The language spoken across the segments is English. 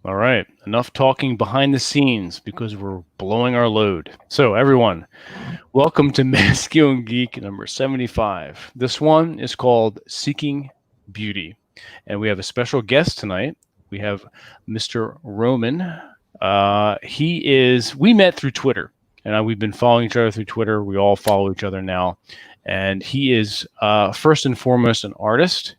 All right. Enough talking behind the scenes because we're blowing our load. So, everyone, welcome to Masculine Geek number 75. This one is called Seeking Beauty. And we have a special guest tonight. We have Mr. Roman. We met through Twitter, and we've been following each other through Twitter. We all follow each other now. And he is, first and foremost, an artist,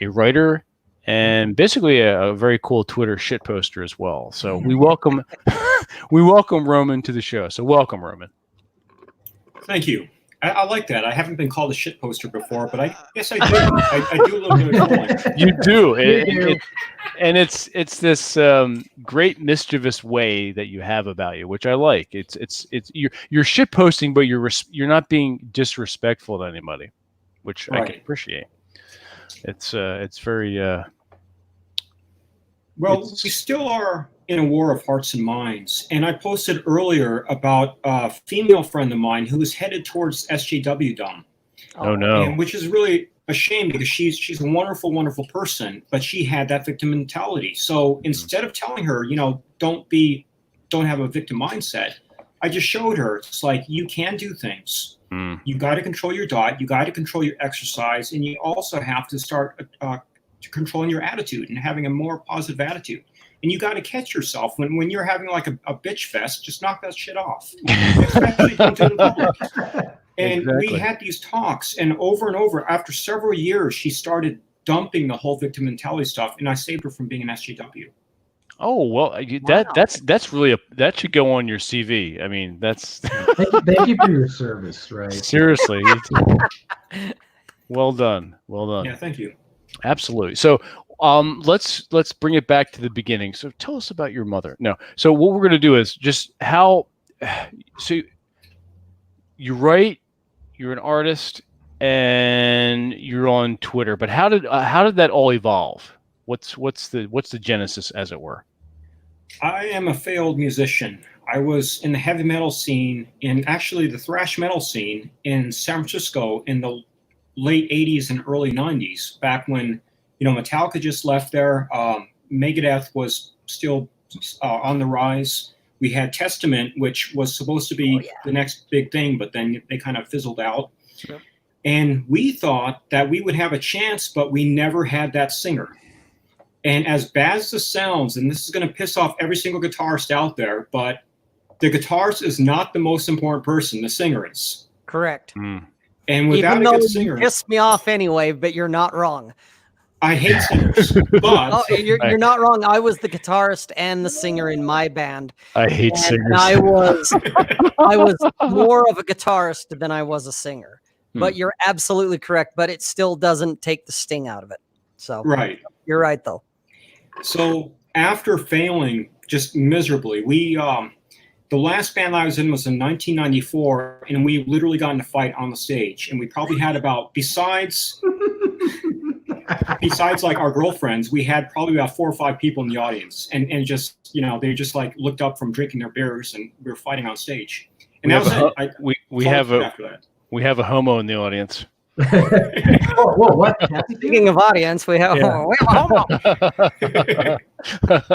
a writer, and basically a very cool Twitter shit poster as well. So we welcome Roman to the show. So welcome, Roman. Thank you. I like that. I haven't been called a shit poster before, but I guess I do. I do a little bit of trolling. You do. And it's this great mischievous way that you have about you, which I like. It's you're shit posting, but you're not being disrespectful to anybody, which right. I can appreciate. It's very well, we still are in a war of hearts and minds. And I posted earlier about a female friend of mine who is headed towards SJW-dom. Oh no! And which is really a shame because she's a wonderful, wonderful person, but she had that victim mentality. So instead of telling her, don't have a victim mindset, I just showed her it's like you can do things. You got to control your diet, you got to control your exercise, and you also have to start controlling your attitude and having a more positive attitude. And you got to catch yourself when you're having like a bitch fest. Just knock that shit off. Especially don't do it in public. And exactly. We had these talks, and over, after several years, she started dumping the whole victim mentality stuff, and I saved her from being an SJW. Oh well, that's really that should go on your CV. I mean, that's thank you for your service, right? Seriously, well done. Yeah, thank you. Absolutely. So, let's bring it back to the beginning. So, tell us about your mother. No. So, what we're going to do is just how. So, you write. You're an artist, and you're on Twitter. But how did that all evolve? What's the genesis, as it were? I am a failed musician. I was in the heavy metal scene, and actually the thrash metal scene in San Francisco in the late 80s and early 90s, back when Metallica just left there. Megadeth was still on the rise. We had Testament, which was supposed to be the next big thing, but then they kind of fizzled out. Yep. And we thought that we would have a chance, but we never had that singer. And as bad as this sounds, and this is going to piss off every single guitarist out there, but the guitarist is not the most important person. The singer is. Correct. And without even a good singer, you piss me off anyway, but you're not wrong. I hate singers, but you're not wrong. I was the guitarist and the singer in my band. I hate singers. And I was more of a guitarist than I was a singer. But you're absolutely correct. But it still doesn't take the sting out of it. So right, you're right though. So after failing just miserably, we the last band I was in was in 1994, and we literally got in a fight on the stage, and we probably had about besides like our girlfriends, we had probably about 4 or 5 people in the audience, and just they just like looked up from drinking their beers, and we were fighting on stage. And we have a homo in the audience. Whoa, what? Speaking of audience, we have a homo.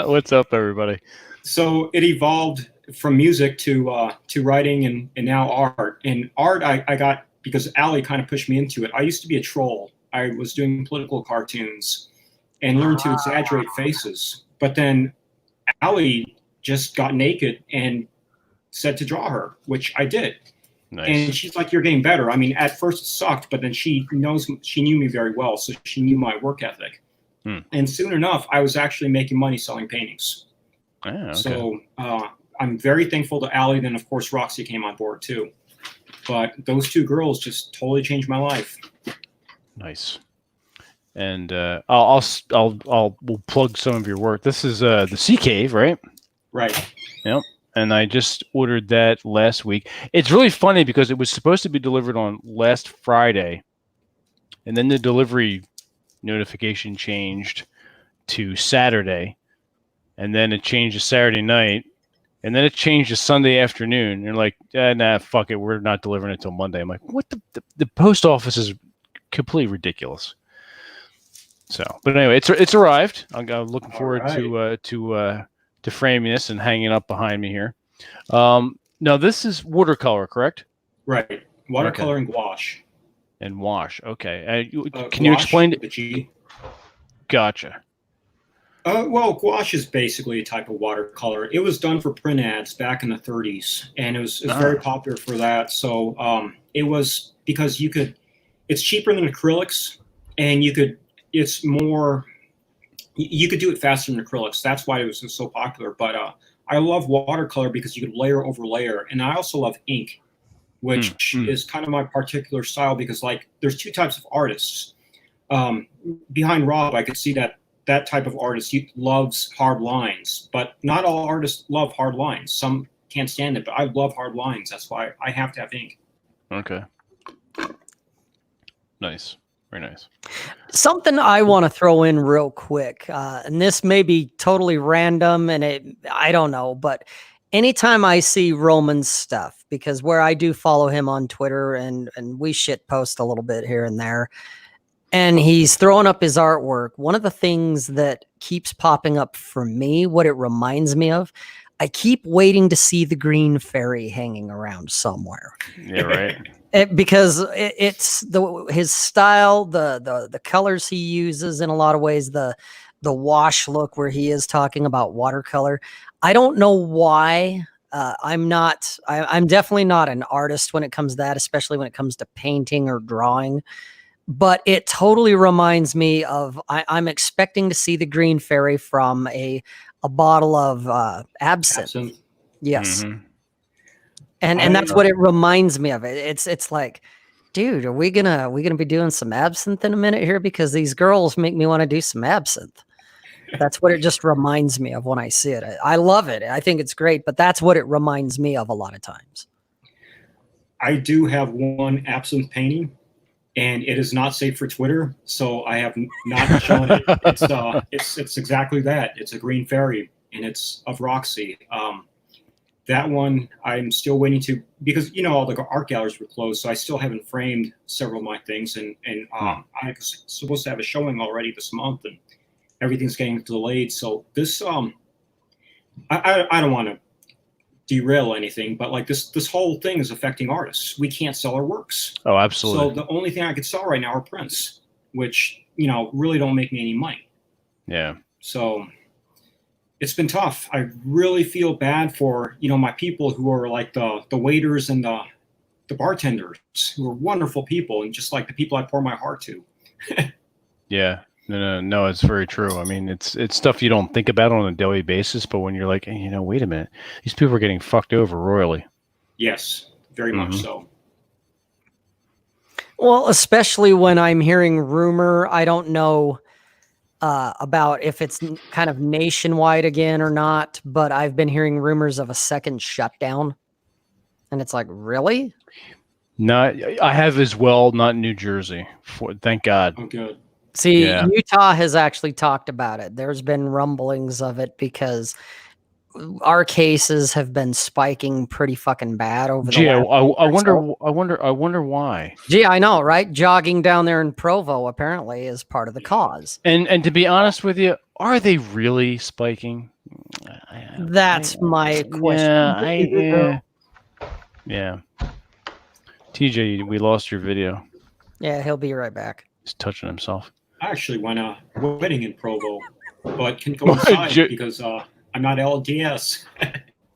What's up, everybody? So it evolved from music to writing and now art. And art I got because Allie kind of pushed me into it. I used to be a troll. I was doing political cartoons and learned to exaggerate faces. But then Allie just got naked and said to draw her, which I did. Nice. And she's like, "You're getting better." I mean, at first it sucked, but then she knew me very well, so she knew my work ethic. And soon enough, I was actually making money selling paintings. Okay. So I'm very thankful to Allie. Then, of course, Roxy came on board too. But those 2 girls just totally changed my life. Nice. And we'll plug some of your work. This is the Sea Cave, right? Right. Yep. And I just ordered that last week. It's really funny because it was supposed to be delivered on last Friday, and then the delivery notification changed to Saturday, and then it changed to Saturday night, and then it changed to Sunday afternoon. And you're like, nah, fuck it, we're not delivering it till Monday. I'm like, what the post office is completely ridiculous. So, but anyway, it's arrived. I'm looking forward right. to framing this and hanging up behind me here. Now this is watercolor, correct? Right. Watercolor and gouache. And wash. Okay. Can Gouache you explain? with the G. Gotcha. Well, gouache is basically a type of watercolor. It was done for print ads back in the 30s, and it was very popular for that. So it was because it's cheaper than acrylics, and it's more, you could do it faster than acrylics. That's why it was so popular. But I love watercolor because you could layer over layer, and I also love ink, which is kind of my particular style because like there's two types of artists. Behind Rob, I could see that type of artist loves hard lines, but not all artists love hard lines. Some can't stand it, but I love hard lines. That's why I have to have ink. Okay. Nice. Very nice. Something I want to throw in real quick, and this may be totally random, and I don't know, but anytime I see Roman's stuff, because where I do follow him on Twitter, and we shit post a little bit here and there, and he's throwing up his artwork, one of the things that keeps popping up for me, what it reminds me of, I keep waiting to see the green fairy hanging around somewhere. Yeah, right. Because it's his style, the colors he uses in a lot of ways, the wash look where he is talking about watercolor. I don't know why. I'm definitely not an artist when it comes to that, especially when it comes to painting or drawing. But it totally reminds me of I'm expecting to see the green fairy from a bottle of absinthe. Yes. Mm-hmm. And that's what it reminds me of. It's like, dude, are we gonna be doing some absinthe in a minute here? Because these girls make me want to do some absinthe. That's what it just reminds me of when I see it. I love it. I think it's great, but that's what it reminds me of a lot of times. I do have one absinthe painting, and it is not safe for Twitter, so I have not shown it. It's exactly that. It's a green fairy, and it's of Roxy. That one I'm still waiting to, because all the art galleries were closed, so I still haven't framed several of my things, and I'm supposed to have a showing already this month, and everything's getting delayed. So this I don't want to derail anything, but like this whole thing is affecting artists. We can't sell our works. Oh, absolutely. So the only thing I could sell right now are prints, which really don't make me any money. Yeah. So it's been tough. I really feel bad for my people who are like the waiters and the bartenders, who are wonderful people, and just like the people I pour my heart to. Yeah. No, it's very true. I mean, it's stuff you don't think about on a daily basis, but when you're like, hey, wait a minute, these people are getting fucked over royally. Yes, very much so. Well, especially when I'm hearing rumor, I don't know about if it's kind of nationwide again or not, but I've been hearing rumors of a second shutdown, and it's like, really? Not, I have as well. Not in New Jersey. Thank God. Oh, good. See, Utah has actually talked about it. There's been rumblings of it because our cases have been spiking pretty fucking bad over the last I wonder why. Gee, I know, right? Jogging down there in Provo apparently is part of the cause. And to be honest with you, are they really spiking? That's my question. Yeah. TJ, we lost your video. Yeah, he'll be right back. He's touching himself. I actually went a wedding in Provo, but can go inside because I'm not LDS.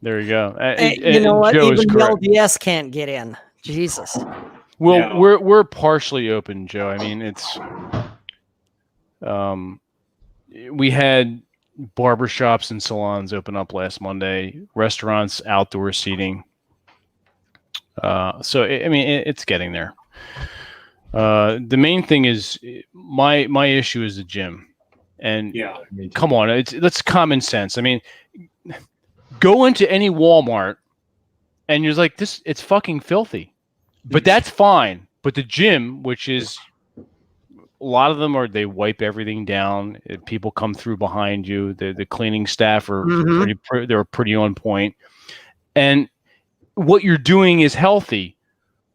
There you go. You know what? Joe, even the LDS can't get in. Jesus. Well, yeah. We're partially open, Joe. I mean, it's we had barbershops and salons open up last Monday, restaurants, outdoor seating. So I mean, it's getting there. The main thing is my issue is the gym, and come on, that's common sense. I mean, go into any Walmart, and you're like, it's fucking filthy, but that's fine. But the gym, which is a lot of them they wipe everything down. People come through behind you. The cleaning staff are pretty on point, and what you're doing is healthy.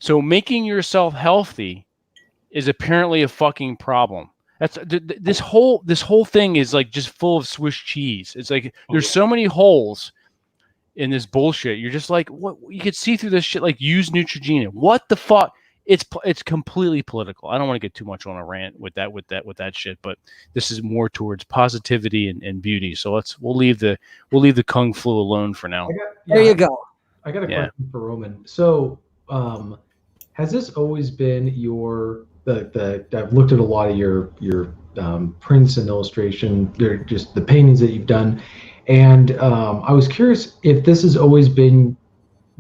So making yourself healthy is apparently a fucking problem. That's this whole thing is like just full of Swiss cheese. It's like there's so many holes in this bullshit. You're just like, what? You could see through this shit. Like, use Neutrogena. What the fuck? It's completely political. I don't want to get too much on a rant with that shit, but this is more towards positivity and beauty. So we'll leave the Kung Flu alone for now. There you go. I got a question for Roman. So, has this always been I've looked at a lot of your prints and illustration. They're just the paintings that you've done, and I was curious if this has always been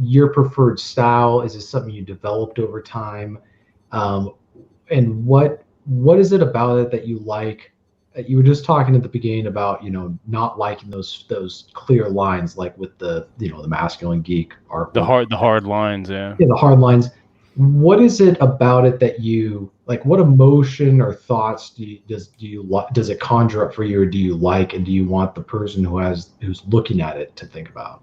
your preferred style. Is this something you developed over time? And what is it about it that you like? You were just talking at the beginning about not liking those clear lines, like with the the masculine geek art. The hard lines, yeah. Yeah, the hard lines. What is it about it that you like? What emotion or thoughts does it conjure up for you, or do you like, and do you want the person who's looking at it to think about?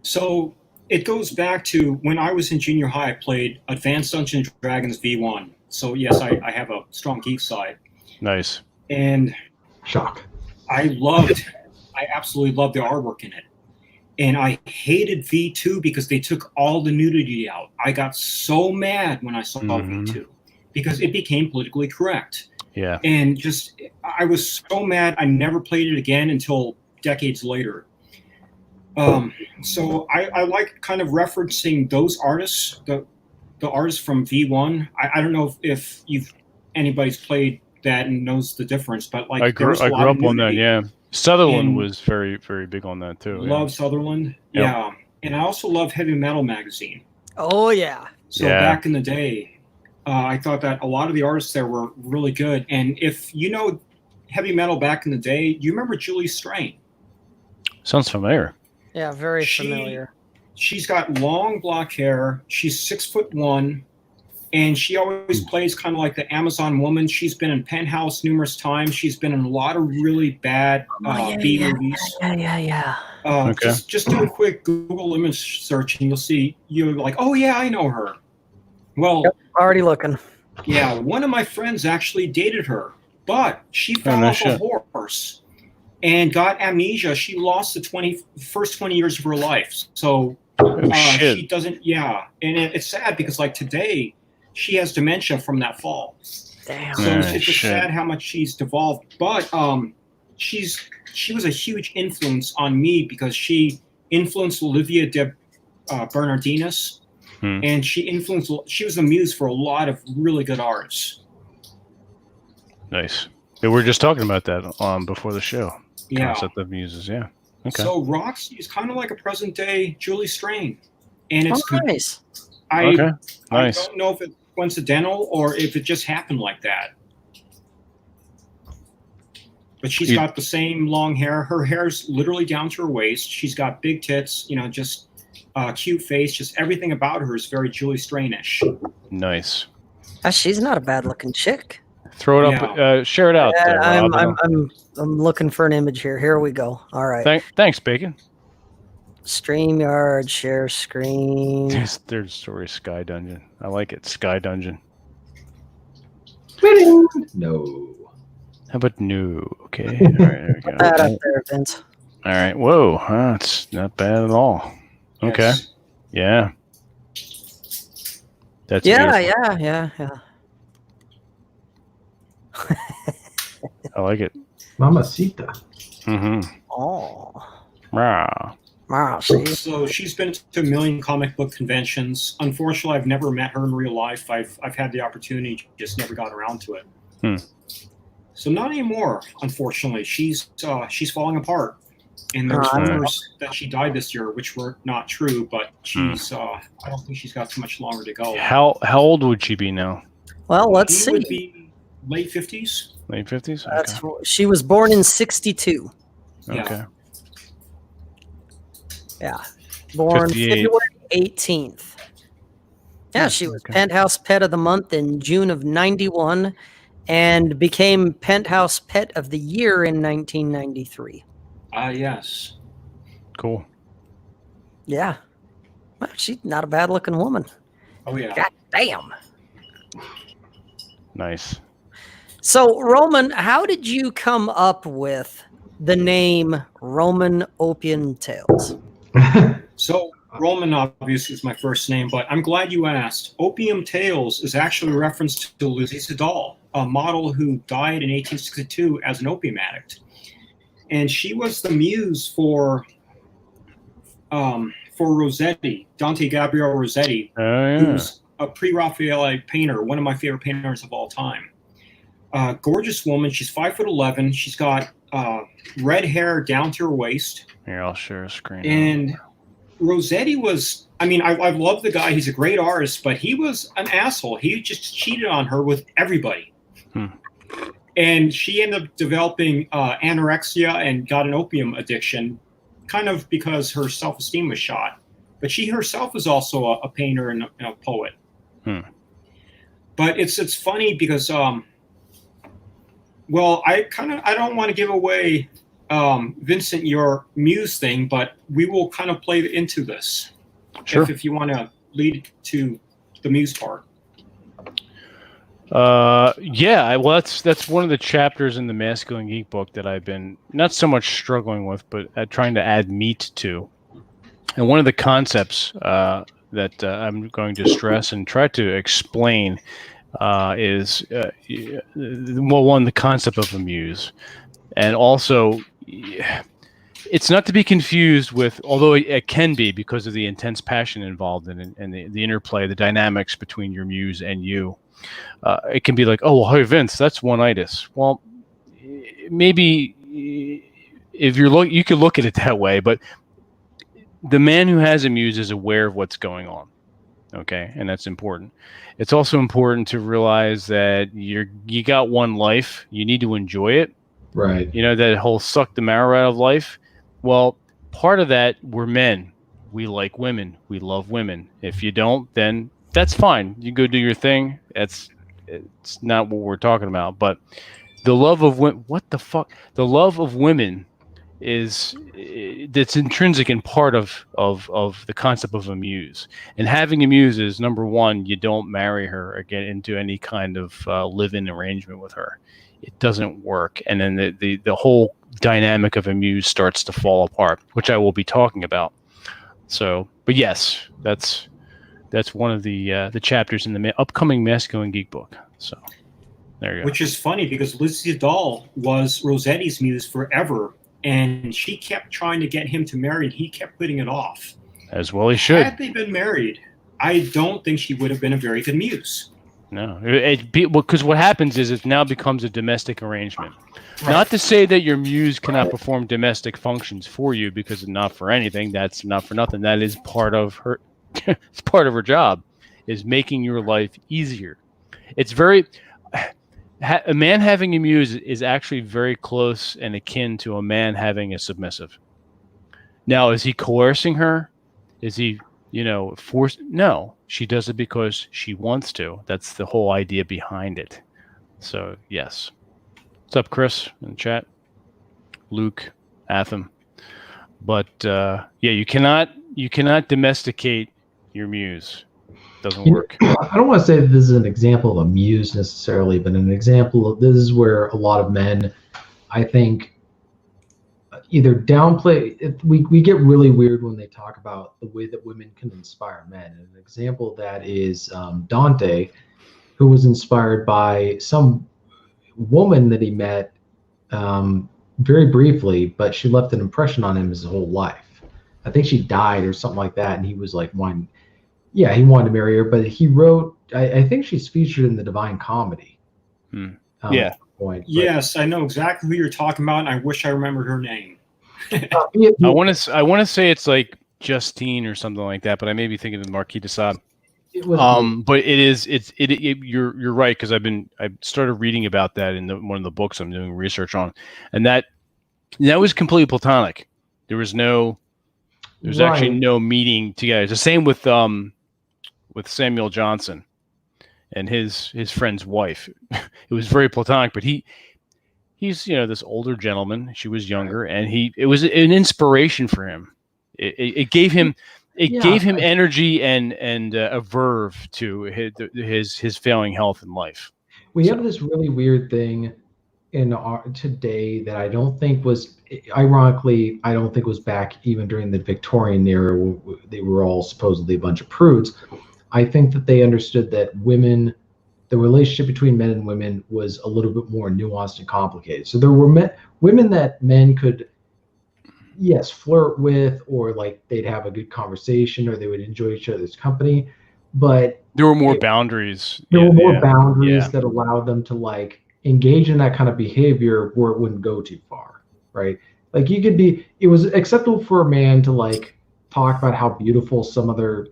So it goes back to when I was in junior high. I played Advanced Dungeons and Dragons V1. So yes, I have a strong geek side. Nice. And Shock. I absolutely loved the artwork in it. And I hated V2 because they took all the nudity out. I got so mad when I saw V2 because it became politically correct. Yeah. And I was so mad. I never played it again until decades later. So I like kind of referencing those artists, the artists from V1. I don't know if anybody's played that and knows the difference, but like I grew up on that. Yeah. Sutherland was very, very big on that too. Love Sutherland. Yep. Yeah. And I also love Heavy Metal magazine. Oh yeah. So back in the day, I thought that a lot of the artists there were really good. And if you know Heavy Metal back in the day, you remember Julie Strain? Sounds familiar. Yeah, very familiar. She's got long black hair. She's 6'1", and she always plays kind of like the Amazon woman. She's been in Penthouse numerous times. She's been in a lot of really bad B movies. Yeah. Okay. Just do a quick Google image search, and you're like, oh yeah, I know her. Well, already looking. Yeah, one of my friends actually dated her, but she fell off a horse and got amnesia. She lost the first 20 years of her life. So she doesn't. Yeah, and it's sad because like today, she has dementia from that fall. Damn. So it's just sad how much she's devolved. But she was a huge influence on me because she influenced Olivia de Bernardinis, and she was the muse for a lot of really good artists. Nice. Yeah, we were just talking about that before the show. Yeah. Concept of muses, yeah. Okay. So Roxy is kind of like a present day Julie Strain, and it's nice. I don't know if it's coincidental or if it just happened like that. But she's got the same long hair. Her hair's literally down to her waist. She's got big tits, just cute face. Just everything about her is very Julie Strain-ish. Nice. She's not a bad looking chick. Throw it up. Share it out. There, I'm looking for an image here. Here we go. All right. Thanks, Bacon. StreamYard, share screen. Third story Sky Dungeon. I like it. Sky Dungeon. No. How about no? Okay. All right, there we go. Put that up there, Vince. All right. Whoa. It's not bad at all. Okay. Yes. Yeah. That's yeah. I like it. Mamacita. Mm-hmm. Oh. Rah. Wow. See? So she's been to a million comic book conventions. Unfortunately, I've never met her in real life. I've had the opportunity, just never got around to it. So not anymore. Unfortunately, she's falling apart. And there's rumors that she died this year, which were not true. But she's I don't think she's got too much longer to go. How old would she be now? Well, let's She see. would be late 50s. Late 50s? She was born in 62. Okay. Yeah. Born 58. February 18th. Yeah, she was Penthouse Pet of the Month in June of 91 and became Penthouse Pet of the Year in 1993. Yes. Cool. Yeah. Well, she's not a bad looking woman. Oh, yeah. God damn. Nice. So, Roman, how did you come up with the name Roman Opium Tales? So Roman obviously is my first name, but I'm glad you asked. Opium Tales is actually a reference to Lucy Sadal, a model who died in 1862 as an opium addict, and she was the muse for Rossetti, Dante Gabriel Rossetti, who's a pre-Raphaelite painter, one of my favorite painters of all time. Gorgeous woman. She's 5'11". She's got red hair down to her waist. Here, I'll share a screen. And Rossetti was, I mean, I love the guy. He's a great artist, but he was an asshole. He just cheated on her with everybody. And she ended up developing anorexia and got an opium addiction, kind of because her self-esteem was shot. But she herself was also a painter and a poet. But it's funny because, well, I don't want to give away Vincent, your muse thing, but we will kind of play into this. Sure. If you want to lead to the muse part. Yeah, well, that's one of the chapters in the Masculine Geek book that I've been not so much struggling with, but trying to add meat to. And one of the concepts that I'm going to stress and try to explain is, well, one, the concept of a muse, and also it's not to be confused with, although it can be because of the intense passion involved in it and the interplay, the dynamics between your muse and you. It can be like, oh, well, hey, Vince, that's one-itis. Well, maybe if you could look at it that way, but the man who has a muse is aware of what's going on. Okay, and that's important. It's also important to realize that you got one life. You need to enjoy it. Right. You know, that whole suck the marrow out of life. Well, part of that, we're men. We like women. We love women. If you don't, then that's fine. You go do your thing. It's not what we're talking about. But the love of women, what the fuck? The love of women that's intrinsic and part of the concept of a muse. And having a muse is, number one, you don't marry her or get into any kind of live-in arrangement with her. It doesn't work. And then the whole dynamic of a muse starts to fall apart, which I will be talking about. So, but yes, that's one of the chapters in the upcoming Masculine Geek book. So there you go. Which is funny because Lucy Dahl was Rossetti's muse forever, and she kept trying to get him to marry, and he kept putting it off. As well he should. Had they been married, I don't think she would have been a very good muse. No, because what happens is it now becomes a domestic arrangement. Right. Not to say that your muse cannot perform domestic functions for you, because not for anything. That's not for nothing. That is part of her. It's part of her job, is making your life easier. It's very. A man having a muse is actually very close and akin to a man having a submissive. Now, is he coercing her? Is he, forced? No, she does it because she wants to. That's the whole idea behind it. So, yes. What's up, Chris, in the chat? Luke, Atham. But, yeah, you cannot domesticate your muse. Doesn't work. I don't want to say that this is an example of a muse necessarily, but an example of this is where a lot of men, I think, either downplay. We get really weird when they talk about the way that women can inspire men. And an example of that is Dante, who was inspired by some woman that he met very briefly, but she left an impression on him his whole life. I think she died or something like that, and he was like one. Yeah, he wanted to marry her, but he wrote. I think she's featured in the Divine Comedy. Yeah. Yes, I know exactly who you're talking about, and I wish I remembered her name. I want to say it's like Justine or something like that, but I may be thinking of Marquis de Sade. But it is. You're right, because I started reading about that in one of the books I'm doing research on, and that was completely platonic. There was actually no meeting together. It's the same with Samuel Johnson and his friend's wife. It was very platonic, but he's this older gentleman. She was younger, and it was an inspiration for him. It gave him energy and a verve to his failing health in life. We have this really weird thing in our today that I don't think was, ironically, I don't think was back even during the Victorian era where they were all supposedly a bunch of prudes. I think that they understood that women, the relationship between men and women was a little bit more nuanced and complicated. So there were women that men could, yes, flirt with, or like they'd have a good conversation, or they would enjoy each other's company, but There were more boundaries. there Yeah, were more yeah, boundaries yeah. that allowed them to like engage in that kind of behavior where it wouldn't go too far, right? Like you could be, it was acceptable for a man to like talk about how beautiful some other,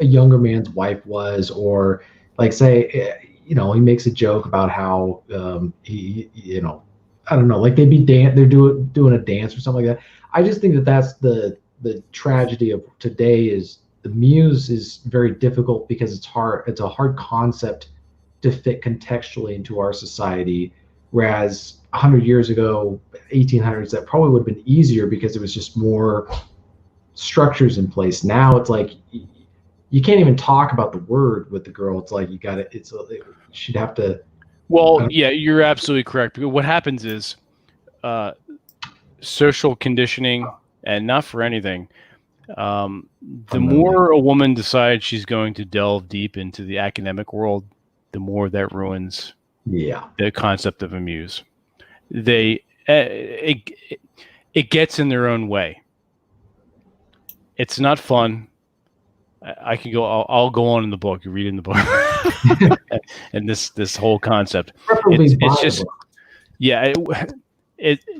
a younger man's wife was, or like say, he makes a joke about how he, I don't know, like they'd be they're doing a dance or something like that. I just think that that's the tragedy of today is the muse is very difficult because it's hard. It's a hard concept to fit contextually into our society. Whereas 100 years ago, 1800s, that probably would have been easier because there was just more structures in place. Now it's like you can't even talk about the word with the girl. It's like you got to. She'd have to. Well, yeah, you're absolutely correct. Because what happens is social conditioning, and not for anything. The more a woman decides she's going to delve deep into the academic world, the more that ruins the concept of a muse. It gets in their own way. It's not fun. I can go. I'll go on in the book. You read in the book, and this whole concept. It's just, yeah.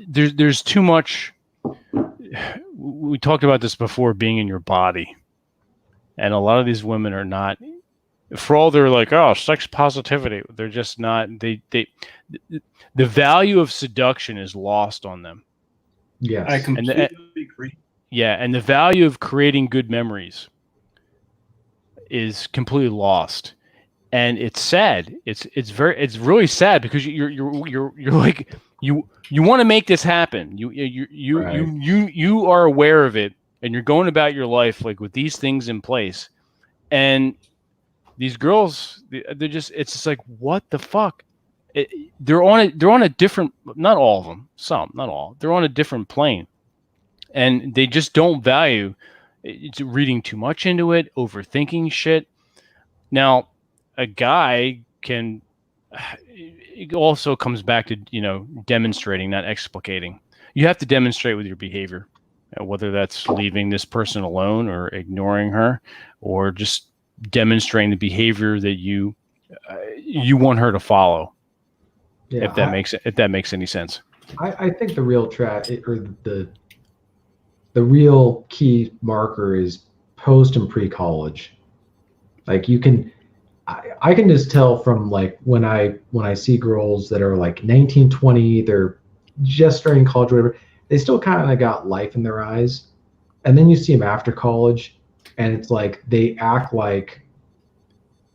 There's too much. We talked about this before, being in your body, and a lot of these women are not. For all they're like, oh, sex positivity, they're just not. The value of seduction is lost on them. Yes, I completely agree. Yeah, and the value of creating good memories is completely lost, and it's sad. It's really sad because you're like you want to make this happen. You are aware of it, and you're going about your life like with these things in place, and these girls, they're just, it's just like, what the fuck? They're on a different, not all of them, some, not all. They're on a different plane, and they just don't value. It's reading too much into it, overthinking shit. Now, a guy can. It also comes back to demonstrating, not explicating. You have to demonstrate with your behavior, whether that's leaving this person alone or ignoring her, or just demonstrating the behavior that you want her to follow. Yeah, if that makes any sense. I think the real the real key marker is post and pre-college. Like I can just tell from like when I see girls that are like 19, 20, they're just starting college, whatever, they still kind of got life in their eyes. And then you see them after college, and it's like they act like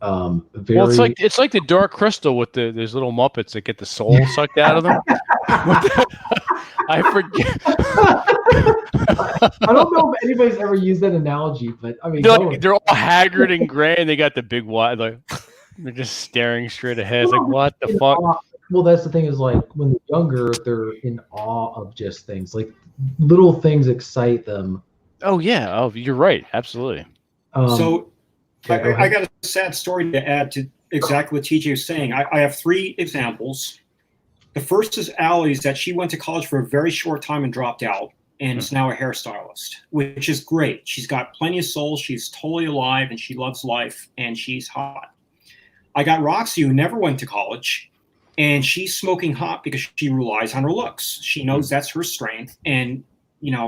very. Well, it's like the Dark Crystal with those little Muppets that get the soul sucked out of them. I forget. I don't know if anybody's ever used that analogy, but I mean, they're all haggard and gray, and they got the big wide, like they're just staring straight ahead. It's like, what the fuck? Well, that's the thing, is like when they're younger, they're in awe of just things. Like little things excite them. Oh yeah. Oh, you're right. Absolutely. So I got a sad story to add to exactly what TJ was saying. I have 3 examples. The first is Allie's, that she went to college for a very short time and dropped out, and is now a hairstylist, which is great. She's got plenty of soul. She's totally alive, and she loves life, and she's hot. I got Roxy, who never went to college, and she's smoking hot because she relies on her looks. She knows that's her strength, and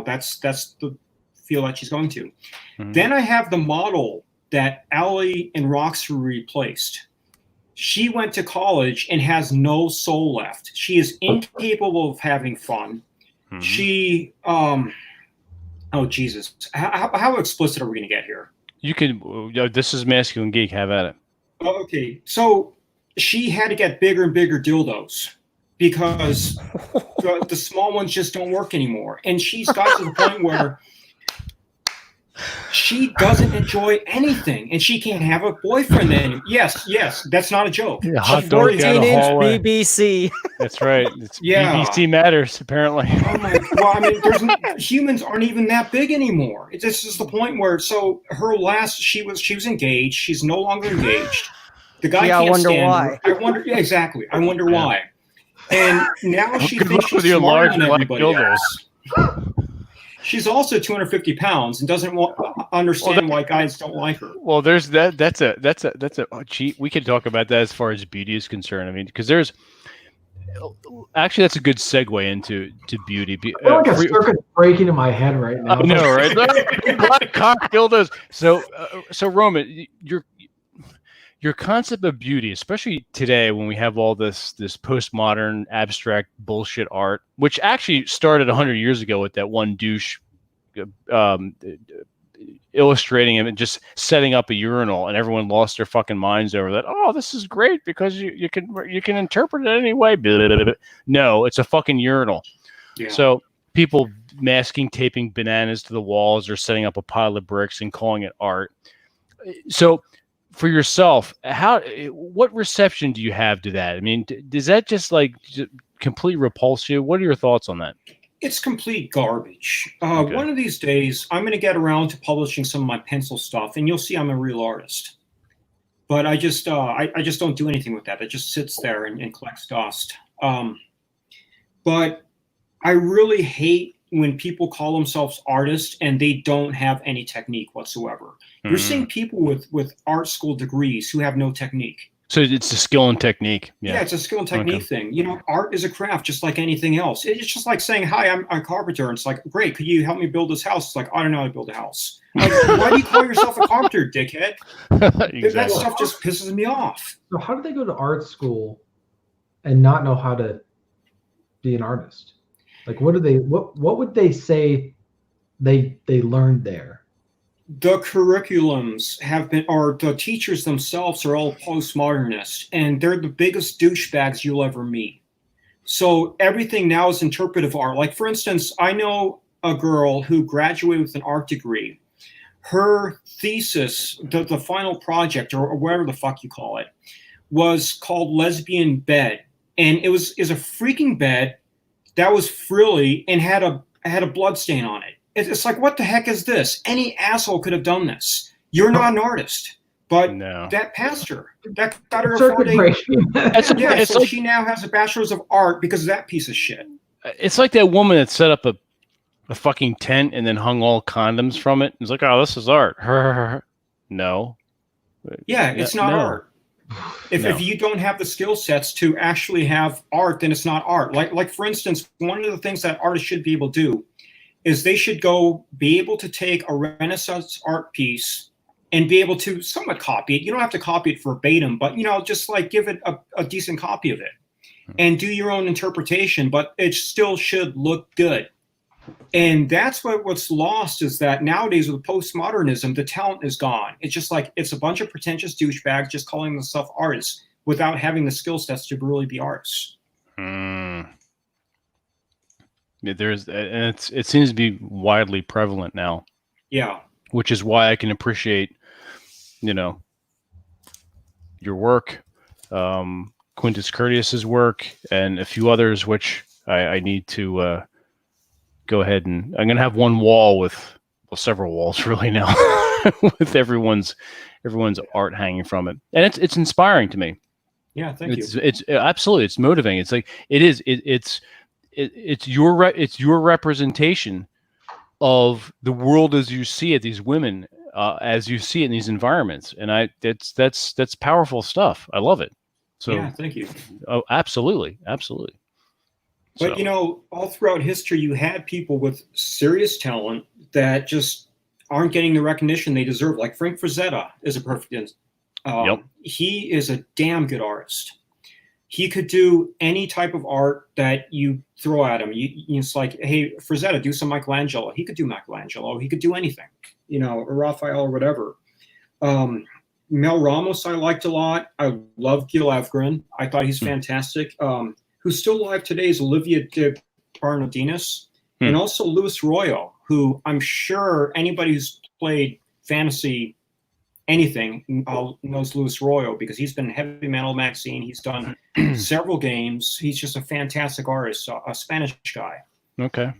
that's the field that she's going to. Mm-hmm. Then I have the model that Allie and Roxy replaced. She went to college and has no soul left. She is incapable of having fun. Mm-hmm. She, oh Jesus, how explicit are we going to get here? You can. This is Masculine Geek. Have at it. Okay, so she had to get bigger and bigger dildos because the small ones just don't work anymore, and she's got to the point where She doesn't enjoy anything, and she can't have a boyfriend then. Yes, that's not a joke. Yeah, hot She's dog worried down about the Teenage that. hallway. BBC. That's right. It's Yeah. BBC matters apparently. Oh my! Well, I mean, humans aren't even that big anymore. This is the point where her last she was engaged. She's no longer engaged. The guy Yeah, I can't wonder stand why. her. I wonder. Yeah, exactly. I wonder why. And now she Good thinks luck with she's your smarter large than black everybody dildos. else. She's also 250 pounds and doesn't understand why guys don't like her. Well, there's that. That's a cheat. We can talk about that as far as beauty is concerned. I mean, because there's actually that's a good segue into beauty. I feel like a circuit's breaking in my head right now. I know, right? Black cock dildos. So Roman, your concept of beauty, especially today when we have all this postmodern abstract bullshit art, which actually started 100 years ago with that one douche illustrating him and just setting up a urinal, and everyone lost their fucking minds over that. Oh, this is great because you can interpret it any way. No, it's a fucking urinal. Yeah. So people masking taping bananas to the walls or setting up a pile of bricks and calling it art. So for yourself, what reception do you have to that? I mean, does that just complete repulse you? What are your thoughts on that? It's complete garbage. Okay. One of these days, I'm going to get around to publishing some of my pencil stuff, and you'll see I'm a real artist. But I just don't do anything with that. It just sits there and collects dust. But I really hate when people call themselves artists and they don't have any technique whatsoever. Mm-hmm. You're seeing people with art school degrees who have no technique. So it's a skill and technique. Yeah, it's a skill and technique thing. You know, art is a craft just like anything else. It's just like saying, hi, I'm a carpenter. And it's like, great, could you help me build this house? It's like, I don't know how to build a house. Like, why do you call yourself a carpenter, dickhead? Exactly. That stuff just pisses me off. So how do they go to art school and not know how to be an artist? Like, what would they say they learned there? The curriculums or the teachers themselves are all postmodernist, and they're the biggest douchebags you'll ever meet. So everything now is interpretive art. Like, for instance, I know a girl who graduated with an art degree. Her thesis, the final project, or whatever the fuck you call it, was called Lesbian Bed. And it was a freaking bed that was frilly and had a blood stain on it. It's like, what the heck is this? Any asshole could have done this. You're not an artist. But that passed her. That got her a 4-day. Yeah, so she now has a bachelor's of art because of that piece of shit. It's like that woman that set up a fucking tent and then hung all condoms from it. It's like, oh, this is art. No. Yeah, it's not art. If you don't have the skill sets to actually have art, then it's not art. Like for instance, one of the things that artists should be able to do is they should be able to take a Renaissance art piece and be able to somewhat copy it. You don't have to copy it verbatim, but just like give it a decent copy of it and do your own interpretation, but it still should look good. And that's what's lost, is that nowadays with postmodernism, the talent is gone. It's just like, it's a bunch of pretentious douchebags just calling themselves artists without having the skill sets to really be artists. Yeah, and it seems to be widely prevalent now. Yeah. Which is why I can appreciate, your work, Quintus Curtius's work, and a few others, which I need to go ahead and I'm going to have one wall with several walls really now with everyone's art hanging from it, and it's inspiring to me. Yeah, thank you. It's absolutely, it's motivating. It's like it's your representation of the world as you see it, these women as you see it in these environments, and that's powerful stuff. I love it. So yeah, thank you. Oh, absolutely. But all throughout history, you had people with serious talent that just aren't getting the recognition they deserve. Like Frank Frazetta is a perfect instance. He is a damn good artist. He could do any type of art that you throw at him. It's like, hey, Frazetta, do some Michelangelo. He could do Michelangelo. He could do anything, or Raphael or whatever. Mel Ramos I liked a lot. I love Gil Evgren. I thought he's fantastic. Who's still alive today is Olivia de Parnodinas, and also Luis Royo, who I'm sure anybody who's played fantasy anything knows Luis Arroyo, because he's been in Heavy Metal magazine. He's done several games. He's just a fantastic artist, a Spanish guy. Okay.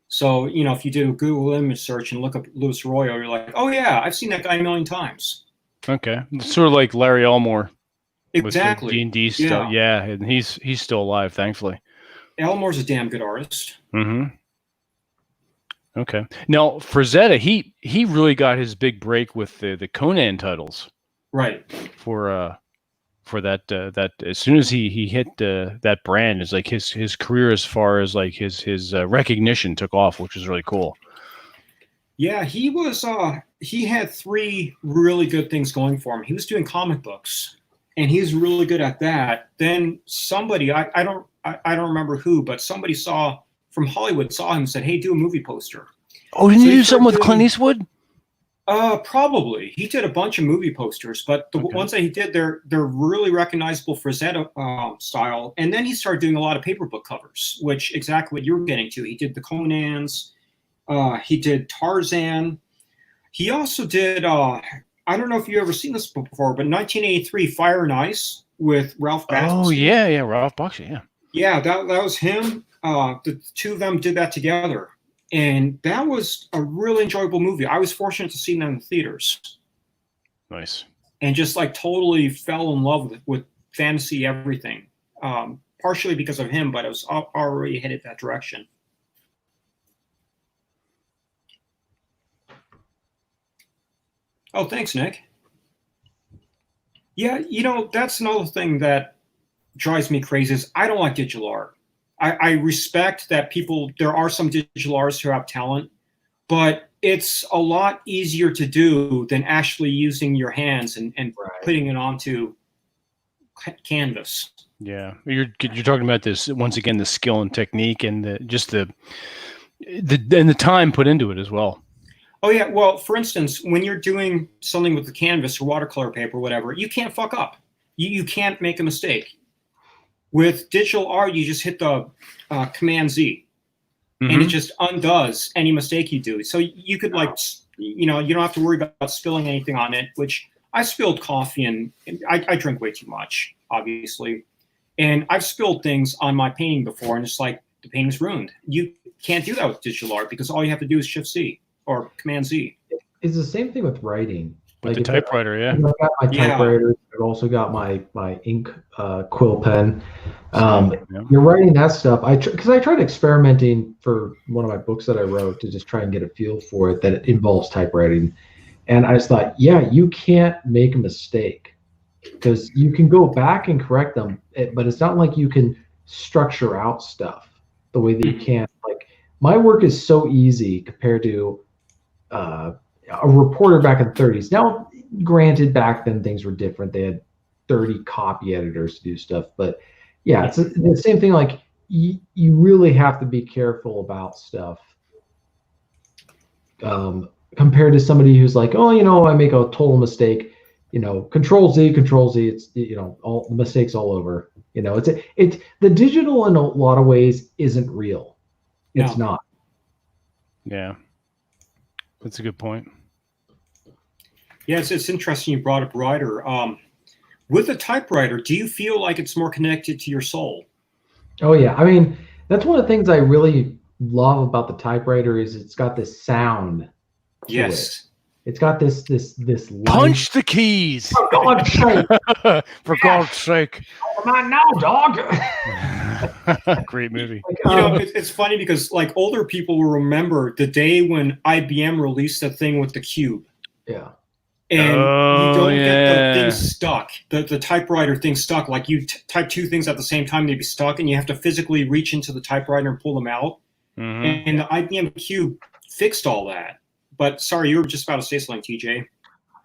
So, you know, if you do a Google image search and look up Luis Arroyo, you're like, oh yeah, I've seen that guy a million times. Okay. Sort of like Larry Elmore. Exactly. With D&D stuff. Yeah, and he's still alive, thankfully. Elmore's a damn good artist. Mm-hmm. Okay. Now, Frazetta, he really got his big break with the Conan titles. Right. For that as soon as he hit that brand, is like his career as far as like his recognition took off, which is really cool. Yeah, he was he had 3 really good things going for him. He was doing comic books, and he's really good at that. Then somebody, I don't remember who, but somebody from Hollywood saw him and said, "Hey, do a movie poster." Oh, didn't you do something with Clint Eastwood? Probably. He did a bunch of movie posters, but the ones that he did, they're really recognizable Frazetta style. And then he started doing a lot of paper book covers, which exactly what you were getting to. He did the Conans. He did Tarzan. He also did, I don't know if you've ever seen this before, but 1983 Fire and Ice with Ralph Bakshi. Oh, yeah, Ralph Bakshi, yeah. Yeah, that was him. The 2 of them did that together. And that was a really enjoyable movie. I was fortunate to see that in the theaters. Nice. And just like totally fell in love with fantasy everything. Partially because of him, but I was already headed that direction. Oh, thanks, Nick. Yeah, you know, that's another thing that drives me crazy is I don't like digital art. I respect that there are some digital artists who have talent, but it's a lot easier to do than actually using your hands and putting it onto canvas. Yeah, you're talking about this once again, the skill and technique and the time put into it as well. Oh yeah, well, for instance, when you're doing something with the canvas or watercolor paper or whatever, you can't fuck up. You can't make a mistake. With digital art, you just hit the Command Z, and it just undoes any mistake you do. So you could you don't have to worry about spilling anything on it, which I spilled coffee and I drink way too much, obviously. And I've spilled things on my painting before, and it's like the painting's ruined. You can't do that with digital art because all you have to do is Shift Z or Command Z. It's the same thing with writing. With the typewriter, yeah. I've got my typewriter. I've also got my ink quill pen. You're writing that stuff. Because I tried experimenting for one of my books that I wrote to just try and get a feel for it that it involves typewriting. And I just thought, yeah, you can't make a mistake because you can go back and correct them, but it's not like you can structure out stuff the way that you can. Like my work is so easy compared to a reporter back in the 30s. Now, granted, back then things were different. They had 30 copy editors to do stuff. But yeah, it's the same thing. Like you really have to be careful about stuff compared to somebody who's like, oh, I make a total mistake. Control Z. It's all the mistakes all over. It's the digital in a lot of ways isn't real. It's not. Yeah, that's a good point. Yes, it's interesting you brought up writer. With a typewriter, do you feel like it's more connected to your soul? Oh yeah, I mean that's one of the things I really love about the typewriter is it's got this sound. Yes, it's got this punch the keys. For God's sake! For God's sake! Come on now, dog. Great movie. It's funny because like older people will remember the day when IBM released the thing with the cube. Yeah. And you don't get the thing stuck. The typewriter thing stuck. Like you type 2 things at the same time, they'd be stuck, and you have to physically reach into the typewriter and pull them out. And the IBM Cube fixed all that. But sorry, you were just about to say something, TJ.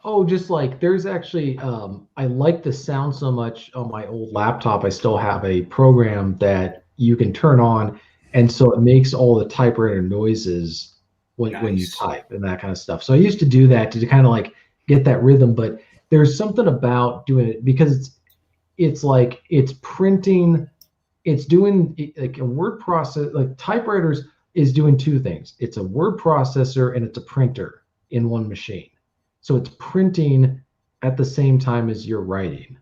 Oh, just like there's actually, I like the sound so much on my old laptop. I still have a program that you can turn on, and so it makes all the typewriter noises when you type and that kind of stuff. So I used to do that to kind of like get that rhythm, but there's something about doing it because it's like it's printing, it's doing like a word process. Like typewriters is doing 2 things. It's a word processor and it's a printer in one machine. so it's printing at the same time as you're writing.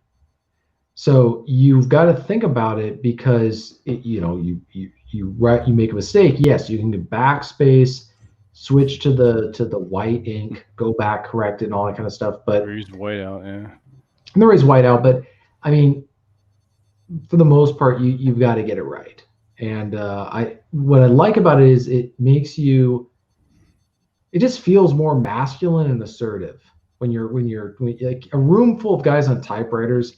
So you've got to think about it, because you write, you make a mistake. Yes, you can do backspace, switch to the white ink, go back, correct it, and all that kind of stuff. But Or use whiteout, yeah. there is whiteout, but I mean, for the most part, you've got to get it right. And what I like about it is it makes you. It just feels more masculine and assertive when you're like a room full of guys on typewriters.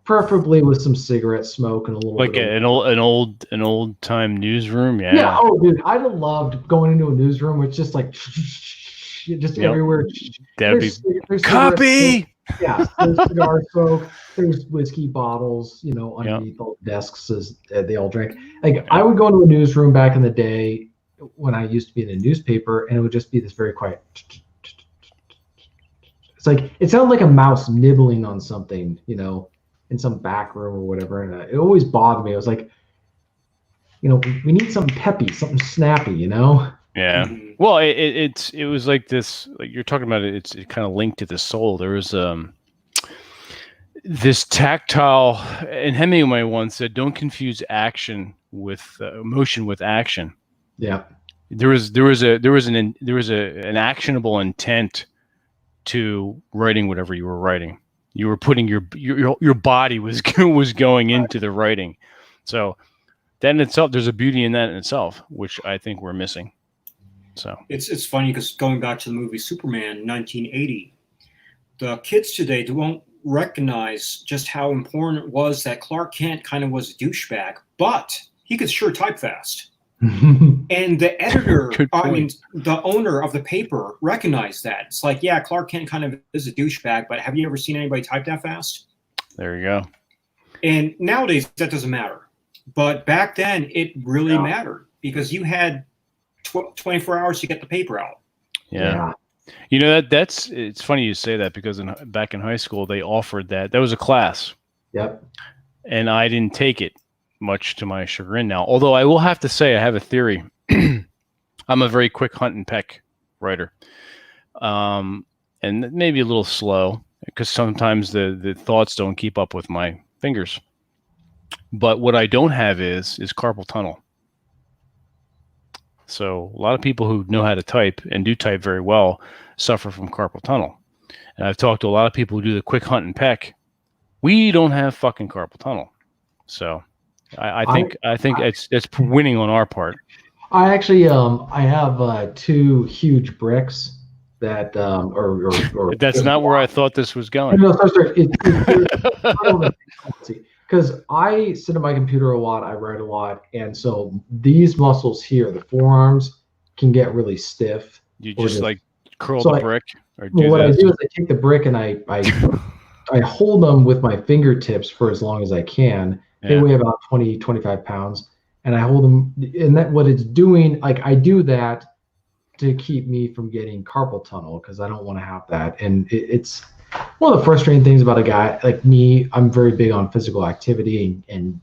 Preferably with some cigarette smoke and a little Like bit of, an old time newsroom, yeah. yeah. Oh, dude, I'd have loved going into a newsroom where it's just like just everywhere. That'd be There's copy. Yeah, there's cigar smoke. There's whiskey bottles, underneath all the desks as they all drink. Like I would go into a newsroom back in the day when I used to be in a newspaper, and it would just be this very quiet. It's like it sounded like a mouse nibbling on something, in some back room or whatever. And it always bothered me. I was like, we need something peppy, something snappy, Yeah. Mhm. Well, it was like this. Like you're talking about it. It kind of linked to the soul. There was this tactile, and Hemingway once said, "Don't confuse action with emotion with action." Yeah. There was an actionable intent to writing whatever you were writing. You were putting your body was going into the writing. So that in itself, there's a beauty in that in itself, which I think we're missing. So It's funny because going back to the movie Superman 1980, the kids today won't recognize just how important it was that Clark Kent kind of was a douchebag, but he could sure type fast. And the editor, the owner of the paper recognized that. It's like, yeah, Clark Kent kind of is a douchebag, but have you ever seen anybody type that fast? there you go. And nowadays that doesn't matter. But back then it really mattered because you had 24 hours to get the paper out. Yeah. It's funny you say that because back in high school, they offered that. That was a class. Yep. And I didn't take it, much to my chagrin now. Although I will have to say I have a theory. I'm a very quick hunt and peck writer. And maybe a little slow because sometimes the thoughts don't keep up with my fingers. But what I don't have is carpal tunnel. So a lot of people who know how to type and do type very well suffer from carpal tunnel. And I've talked to a lot of people who do the quick hunt and peck. We don't have fucking carpal tunnel. So I think it's winning on our part. I actually I have 2 huge bricks that or That's not where I thought this was going. No, sorry. Because I sit at my computer a lot, I write a lot, and so these muscles here, the forearms, can get really stiff. You just like curl so the brick or do what that. I do is I take the brick and I hold them with my fingertips for as long as I can. They weigh about 20, 25 pounds, and I hold them. And that what it's doing, like I do that to keep me from getting carpal tunnel because I don't want to have that. And it's one of the frustrating things about a guy like me. I'm very big on physical activity and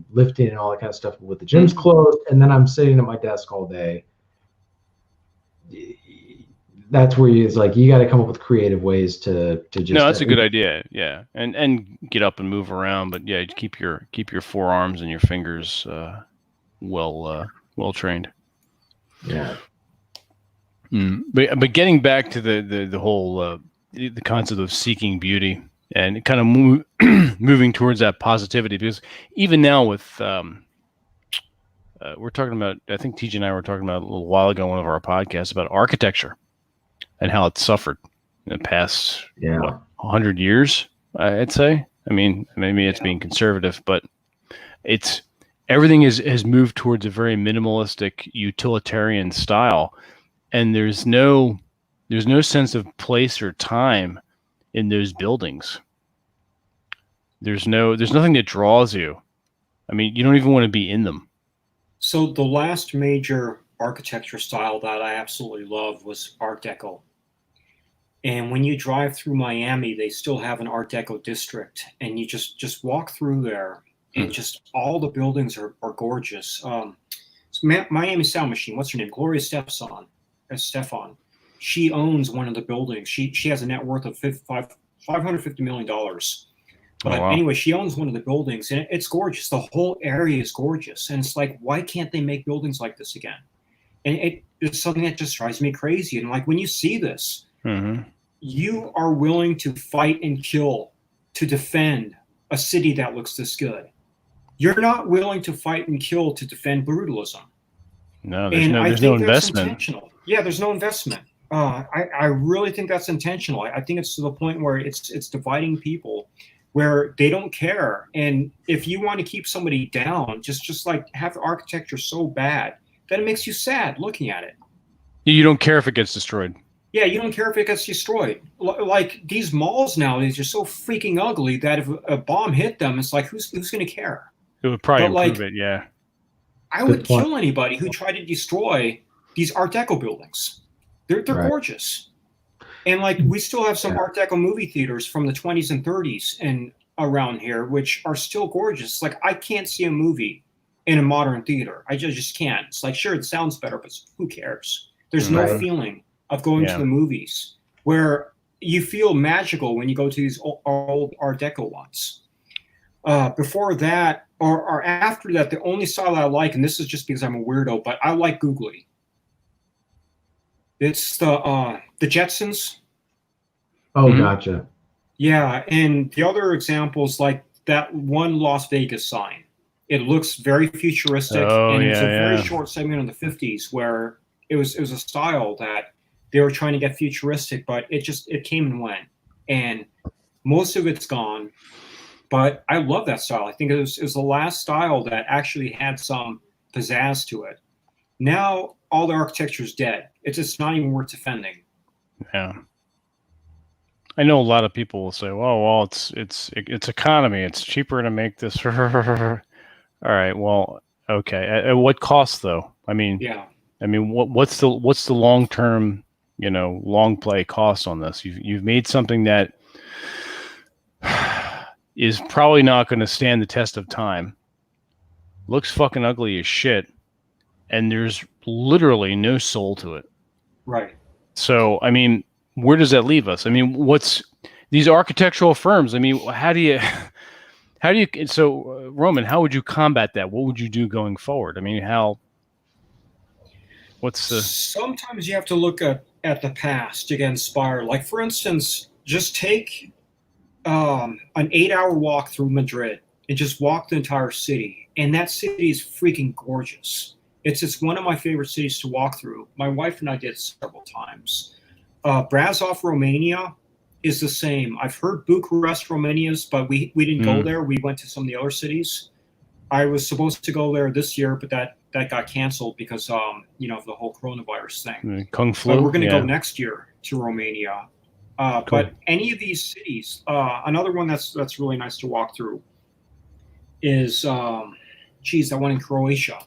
lifting and all that kind of stuff. With the gym's closed, and then I'm sitting at my desk all day. That's where it's like you got to come up with creative ways to just. No, that's a good idea. Yeah, and get up and move around, but yeah, keep your forearms and your fingers well trained. Yeah. But getting back to the whole the concept of seeking beauty and kind of moving towards that positivity, because even now with we're talking about, I think TJ and I were talking about a little while ago on one of our podcasts about architecture and how it's suffered in the past 100 years, I'd say. I mean, maybe it's being conservative, but it's everything has moved towards a very minimalistic utilitarian style. And there's no sense of place or time in those buildings. There's nothing that draws you. I mean, you don't even want to be in them. So the last major architecture style that I absolutely loved was Art Deco. And when you drive through Miami, they still have an Art Deco district, and you just walk through there, and just all the buildings are gorgeous. Miami Sound Machine, what's her name? Gloria Stefan. She owns one of the buildings. She has a net worth of $550 million. But wow. anyway, she owns one of the buildings, and it's gorgeous. The whole area is gorgeous, and it's like, why can't they make buildings like this again? And it's something that just drives me crazy. And like when you see this, you are willing to fight and kill to defend a city that looks this good. You're not willing to fight and kill to defend brutalism. No, there's no investment. Intentional. Yeah, there's no investment. I really think that's intentional. I think it's to the point where it's dividing people, where they don't care. And if you want to keep somebody down, just like have the architecture so bad that it makes you sad looking at it. You don't care if it gets destroyed. Yeah, you don't care if it gets destroyed. Like these malls nowadays are so freaking ugly that if a bomb hit them, it's like who's going to care? It would probably improve it. Yeah. I would kill anybody who tried to destroy these Art Deco buildings. They're gorgeous. And like we still have some Art Deco movie theaters from the 20s and 30s and around here, which are still gorgeous. Like I can't see a movie in a modern theater. I just can't. It's like, sure, it sounds better, but who cares? There's no feeling of going to the movies where you feel magical when you go to these old Art Deco ones. Before that, or after that, the only style I like, and this is just because I'm a weirdo, but I like googly. It's the Jetsons. Oh, gotcha. Yeah, and the other examples, like that one Las Vegas sign. It looks very futuristic, and it's a very short segment in the 50s where it was a style that they were trying to get futuristic, but it came and went, and most of it's gone. But I love that style. I think it was the last style that actually had some pizzazz to it. Now all the architecture is dead. It's just not even worth defending. Yeah. I know a lot of people will say, "Oh, well, it's economy. It's cheaper to make this." All right. Well, okay. At what cost, though? I mean, what's the long term, long play cost on this? You've made something that is probably not going to stand the test of time. Looks fucking ugly as shit, and there's literally no soul to it. Right. So, I mean, where does that leave us? I mean, what's these architectural firms? I mean, how do you? So, Roman, how would you combat that? What would you do going forward? I mean, Sometimes you have to look at the past to get inspired. Like, for instance, just take an 8-hour walk through Madrid and just walk the entire city. And that city is freaking gorgeous. It's one of my favorite cities to walk through. My wife and I did several times. Brasov, Romania is the same. I've heard Bucharest, Romania's, but we didn't go there. We went to some of the other cities. I was supposed to go there this year, but that got canceled because of the whole coronavirus thing. Kung flu. But we're going to go next year to Romania. Cool. But any of these cities, another one that's really nice to walk through is that one in Croatia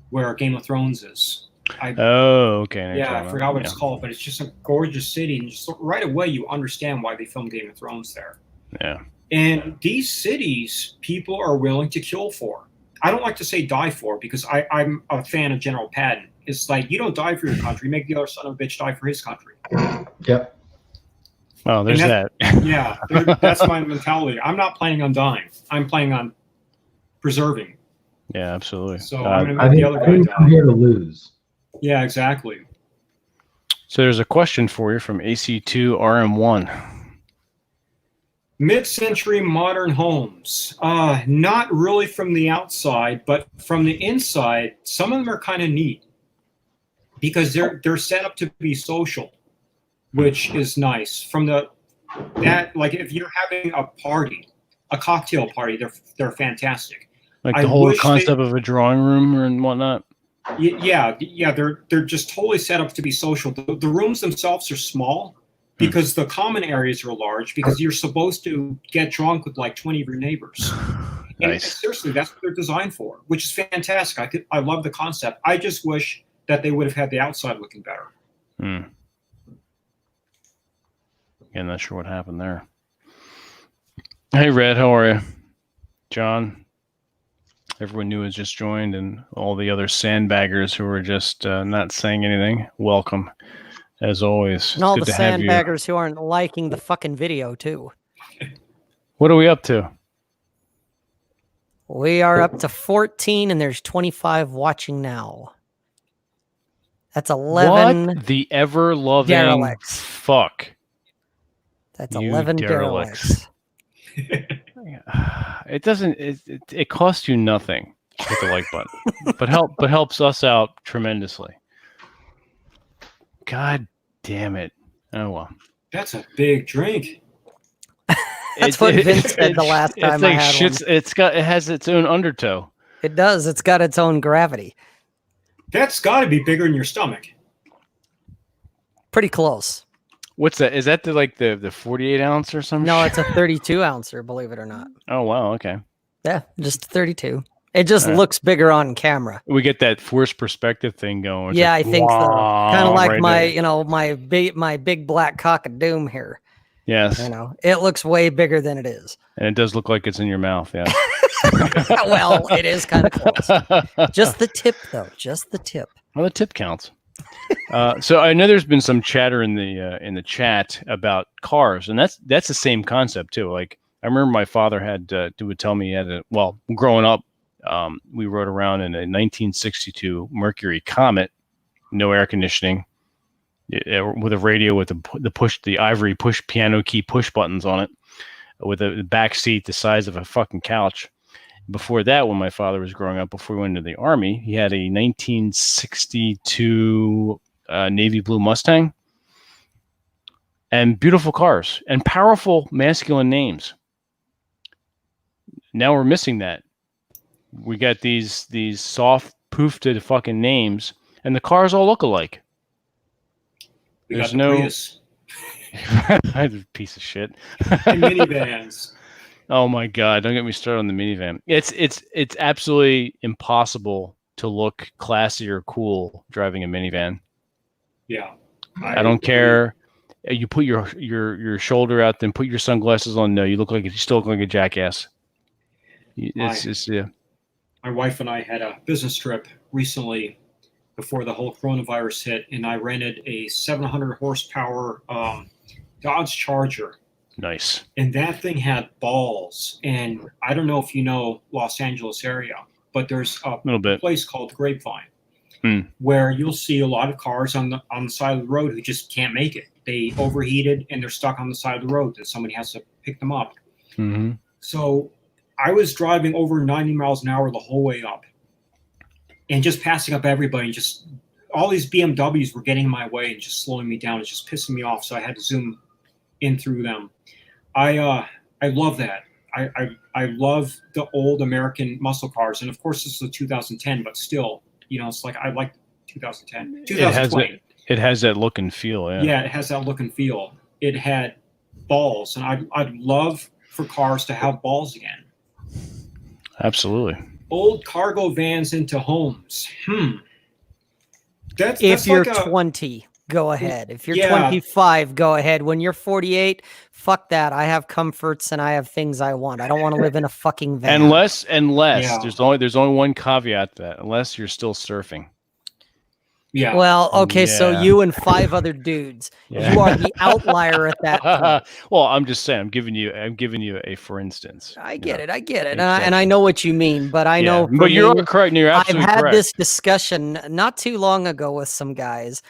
where Game of Thrones is. Okay. I forgot what it's called, but it's just a gorgeous city, and just right away you understand why they filmed Game of Thrones there. Yeah. And these cities, people are willing to kill for. I don't like to say die for, because I'm a fan of General Patton. It's like, you don't die for your country, make the other son of a bitch die for his country. Yep. Oh, there's that. Yeah, that's my mentality. I'm not planning on dying. I'm planning on preserving. Yeah, absolutely. So I'm going to make the other guy die. I'm here to lose. Yeah, exactly. So there's a question for you from AC2RM1. Mid-century modern homes. Not really from the outside, but from the inside, some of them are kind of neat because they're set up to be social, which is nice. Like if you're having a party, a cocktail party, they're fantastic. Like the whole concept of a drawing room and whatnot. Yeah. They're just totally set up to be social. The rooms themselves are small because the common areas are large, because you're supposed to get drunk with like 20 of your neighbors. And seriously, that's what they're designed for, which is fantastic. I love the concept. I just wish that they would have had the outside looking better. Yeah, not sure what happened there. Hey, Red, how are you? John, everyone new has just joined, and all the other sandbaggers who are just not saying anything, welcome. as always. And all Good the to have you. sandbaggers who aren't liking the fucking video too. What are we up to? We are up to 14 and there's 25 watching now. That's 11 What the ever-loving derelicts. fuck? That's You 11 derelicts. derelicts. It doesn't. It costs you nothing to hit the like button, but helps us out tremendously. God damn it! Oh well. That's a big drink. That's what Vince said the last time I had one. It has its own undertow. It does. It's got its own gravity. That's got to be bigger than your stomach. Pretty close. What's that? Is that the 48 ounce or something? No, it's a 32 ouncer, believe it or not. Oh wow. Okay. Yeah, just 32. It just looks bigger on camera. We get that forced perspective thing going. Yeah, I think so. Kind of like right my big black cock of doom here. Yes. It looks way bigger than it is. And it does look like it's in your mouth. Yeah. Well, it is kind of close. Just the tip, though. Just the tip. Well, the tip counts. So I know there's been some chatter in the chat about cars, and that's the same concept too. Like I remember my father would tell me he had growing up, we rode around in a 1962 Mercury Comet, no air conditioning, with a radio with the ivory push piano key push buttons on it, with a back seat the size of a fucking couch. Before that, when my father was growing up, before he went into the Army, he had a 1962 navy blue Mustang, and beautiful cars and powerful masculine names. Now we're missing that. We got these soft poofed fucking names, and the cars all look alike. There's no Prius. piece of shit. And minivans. Oh my God! Don't get me started on the minivan. It's absolutely impossible to look classy or cool driving a minivan. Yeah, I don't care. You put your shoulder out, then put your sunglasses on. No, you still look like a jackass. It's just yeah. My wife and I had a business trip recently before the whole coronavirus hit, and I rented a 700 horsepower Dodge Charger. Nice. And that thing had balls. And I don't know if you know Los Angeles area, but there's a place called Grapevine where you'll see a lot of cars on the side of the road who just can't make it. They overheated and they're stuck on the side of the road, and somebody has to pick them up. Mm-hmm. So I was driving over 90 miles an hour the whole way up and just passing up everybody. And just all these BMWs were getting in my way and just slowing me down. It's just pissing me off. So I had to zoom in through them. I love that. I love the old American muscle cars, and of course this is a 2010, but still, it's like I like 2010, 2020. It has that look and feel. Yeah. Yeah, it has that look and feel. It had balls, and I'd love for cars to have balls again. Absolutely. Old cargo vans into homes. That's if you're like 20. Go ahead. If you're 25, go ahead. When you're 48, fuck that. I have comforts and I have things I want. I don't want to live in a fucking van. Unless there's only one caveat to that. Unless you're still surfing. Yeah. Well, okay, so you and 5 other dudes. You are the outlier at that point. Well, I'm just saying. I'm giving you a for instance. I get it. Exactly. And I know what you mean, but I know. But you're correct. You're absolutely correct. I've had this discussion not too long ago with some guys.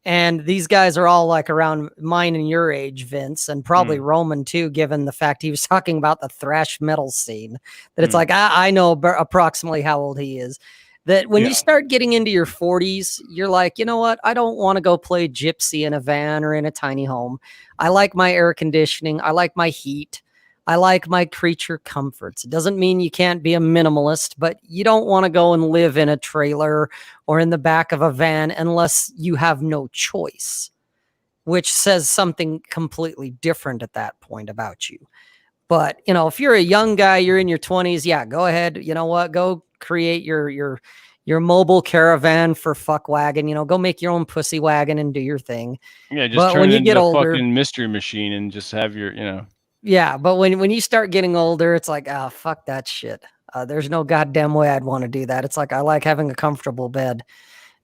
And these guys are all like around mine and your age, Vince, and probably Roman too, given the fact he was talking about the thrash metal scene. That it's like, I know approximately how old he is. That when you start getting into your 40s, you're like, you know what? I don't want to go play gypsy in a van or in a tiny home. I like my air conditioning. I like my heat. I like my creature comforts. It doesn't mean you can't be a minimalist, but you don't want to go and live in a trailer or in the back of a van unless you have no choice, which says something completely different at that point about you. But, if you're a young guy, you're in your 20s, go ahead. You know what? Go create your mobile caravan for fuck wagon. Go make your own pussy wagon and do your thing. Yeah, just turn it into a fucking mystery machine and just have your, Yeah, but when you start getting older, it's like, fuck that shit. There's no goddamn way I'd want to do that. It's like I like having a comfortable bed.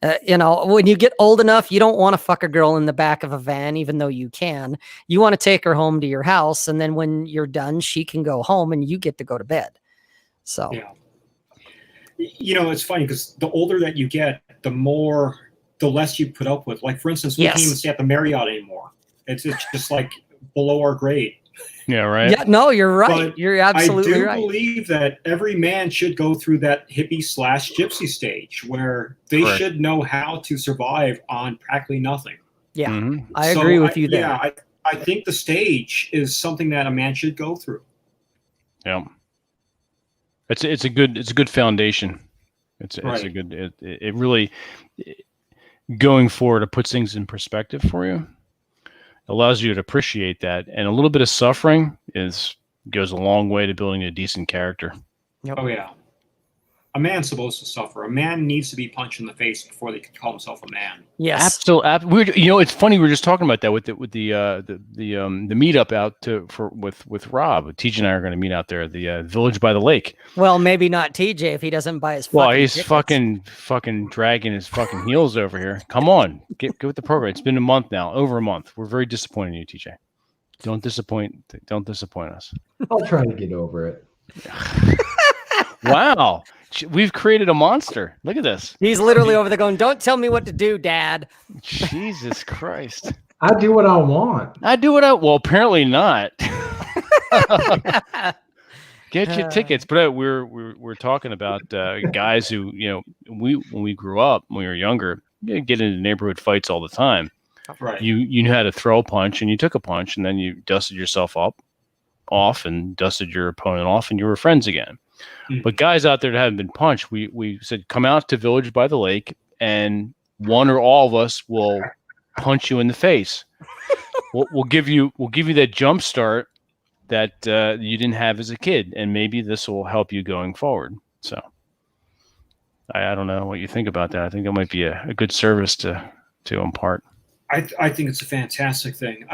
When you get old enough, you don't want to fuck a girl in the back of a van, even though you can. You want to take her home to your house, and then when you're done, she can go home, and you get to go to bed. So, yeah. It's funny because the older that you get, the less you put up with. Like, for instance, we can't even stay at the Marriott anymore. It's just like below our grade. Yeah, right. Yeah, no, you're right. But you're absolutely right. I do believe that every man should go through that hippie/gypsy stage where they should know how to survive on practically nothing. Yeah, I agree with you there. Yeah, I think the stage is something that a man should go through. Yeah, it's a good foundation. It's a good. It really going forward, it puts things in perspective for you. Allows you to appreciate that, and a little bit of suffering goes a long way to building a decent character. Yep. Oh yeah, a man's supposed to suffer. A man needs to be punched in the face before they can call himself a man. Yes, absolutely. It's funny. We were just talking about that with the meetup out with Rob. TJ and I are going to meet out there at the Village by the Lake. Well, maybe not TJ if he doesn't buy his. He's tickets. fucking dragging his fucking heels over here. Come on, get with the program. It's been a month now, over a month. We're very disappointed in you, TJ. Don't disappoint us. I'll try to get over it. Wow. We've created a monster. Look at this. He's literally over there going, "Don't tell me what to do, Dad." Jesus Christ. I do what I want. Well, apparently not. Get your tickets. But we're talking about guys who, when we grew up, when we were younger, you get into neighborhood fights all the time. Right. You knew how to throw a punch, and you took a punch, and then you dusted yourself off and dusted your opponent off, and you were friends again. Mm-hmm. But guys out there that haven't been punched, we said, come out to Village by the Lake, and one or all of us will punch you in the face. We'll give you that jump start that you didn't have as a kid, and maybe this will help you going forward. So I don't know what you think about that. I think that might be a good service to impart. I think it's a fantastic thing.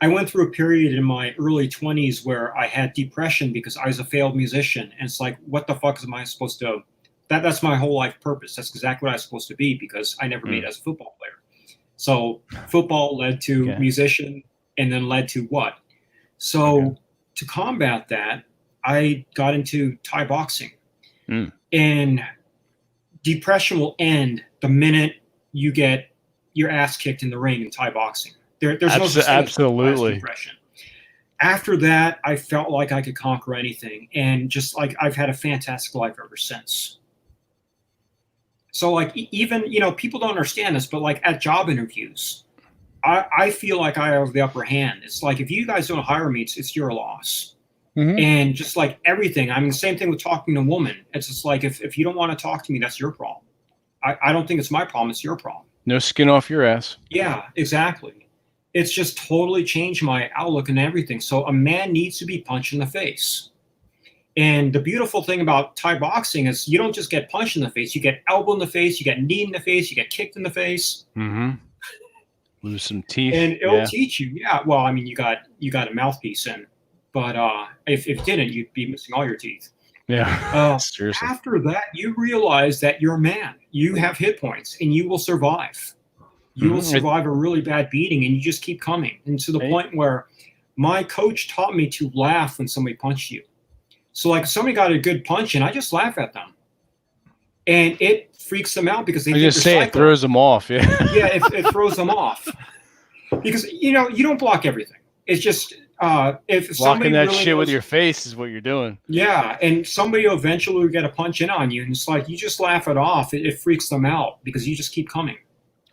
I went through a period in my early 20s where I had depression because I was a failed musician. And it's like, what the fuck am I supposed to... That's my whole life purpose. That's exactly what I was supposed to be because I never made it as a football player. So football led to musician and then led to what? So to combat that, I got into Thai boxing. And depression will end the minute you get your ass kicked in the ring in Thai boxing. There's no such thing as depression. After that, I felt like I could conquer anything, and just like I've had a fantastic life ever since. So like even people don't understand this, but like at job interviews, I feel like I have the upper hand. It's like if you guys don't hire me, it's your loss. Mm-hmm. And just like everything, I mean, same thing with talking to a woman. It's just like if you don't want to talk to me, that's your problem. I don't think it's my problem. It's your problem. No skin off your ass. Yeah, exactly. It's just totally changed my outlook and everything. So a man needs to be punched in the face. And the beautiful thing about Thai boxing is you don't just get punched in the face. You get elbow in the face. You get knee in the face. You get kicked in the face. Mm-hmm. Lose some teeth. And it'll teach you. Yeah. Well, I mean, you got a mouthpiece in. But if you didn't, you'd be missing all your teeth. Yeah. Seriously. After that, you realize that you're a man. You have hit points, and you will survive. You will survive a really bad beating, and you just keep coming. And to the point where my coach taught me to laugh when somebody punched you. So like if somebody got a good punch, and I just laugh at them. And it freaks them out because they think just say it throws them off. Yeah. Yeah, it throws them off. Because, you don't block everything. It's just... if blocking that really shit with your face is what you're doing. Yeah, and somebody will eventually get a punch in on you, and it's like you just laugh it off. It freaks them out because you just keep coming.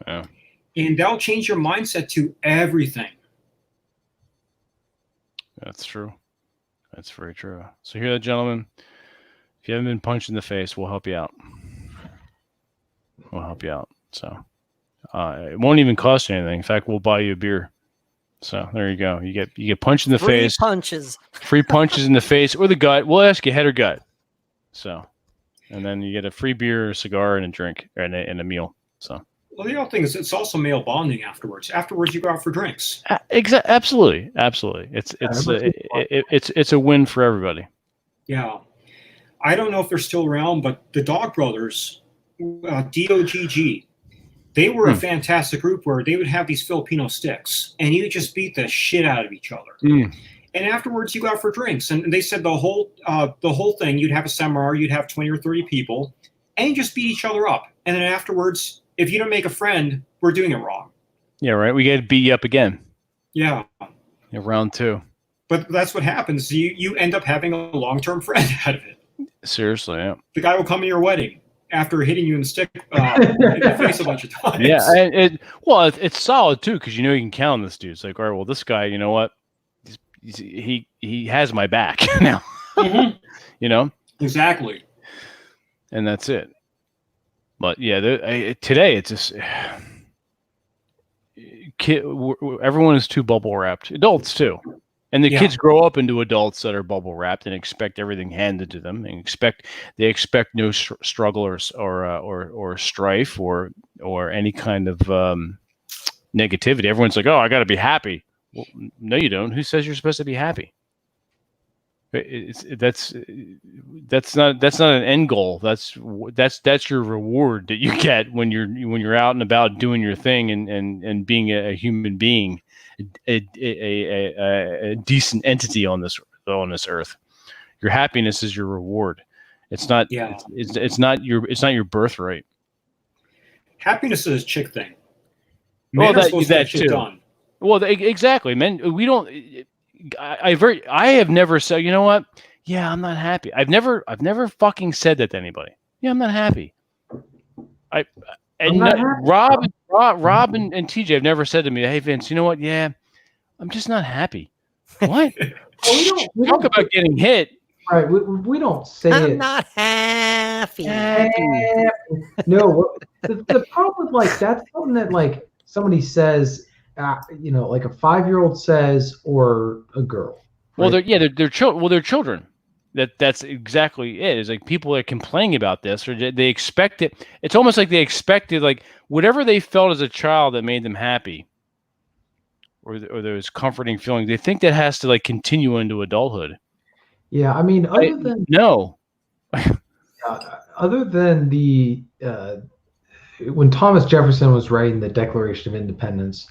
Yeah. And that'll change your mindset to everything. That's true. That's very true. So here, gentlemen, if you haven't been punched in the face, we'll help you out. We'll help you out. So it won't even cost you anything. In fact, we'll buy you a beer. So there you go. You get punched in the face. Free punches in the face or the gut. We'll ask you head or gut. So, and then you get a free beer, a cigar, and a drink, and a meal. So. Well, the other thing is it's also male bonding afterwards. Afterwards, you go out for drinks. Absolutely. It's a win for everybody. Yeah. I don't know if they're still around, but the Dog Brothers DOGG. They were a Hmm. fantastic group where they would have these Filipino sticks, and you just beat the shit out of each other. Mm. And afterwards, you go out for drinks. And they said the whole thing, you'd have a seminar, you'd have 20 or 30 people, and you just beat each other up. And then afterwards, if you don't make a friend, we're doing it wrong. Yeah, right. We got to beat you up again. Yeah. Yeah, round 2. But that's what happens. You end up having a long-term friend out of it. Seriously, yeah. The guy will come to your wedding after hitting you in the stick in the face a bunch of times. Yeah, and it's solid too because you can count on this dude. It's like, all right, well, this guy, you know what? He has my back now. Mm-hmm. Exactly. And that's it. But yeah, today it's just everyone is too bubble wrapped. Adults too. And the kids grow up into adults that are bubble wrapped and expect everything handed to them, and they expect no struggle or strife or any kind of negativity. Everyone's like, "Oh, I got to be happy." Well, no, you don't. Who says you're supposed to be happy? That's not an end goal. That's your reward that you get when you're out and about doing your thing and being a human being. A decent entity on this earth. Your happiness is your reward. It's not. Yeah. It's not your birthright. Happiness is a chick thing. Men are supposed to get shit done. Well, exactly. Men, we don't. I have never said. You know what? Yeah, I'm not happy. I've never fucking said that to anybody. Yeah, I'm not happy. Rob and TJ have never said to me, "Hey Vince, you know what? Yeah, I'm just not happy." What? we talk about getting hit. Right. We don't say I'm not happy. No. The problem with that's something that somebody says, like a 5-year-old says, or a girl. Right? Well, they're children. Well, they're children. That's exactly it. It's like people are complaining about this, or they expect it. It's almost like they expected, like whatever they felt as a child that made them happy, or those comforting feelings. They think that has to continue into adulthood. Yeah, I mean, other than the when Thomas Jefferson was writing the Declaration of Independence,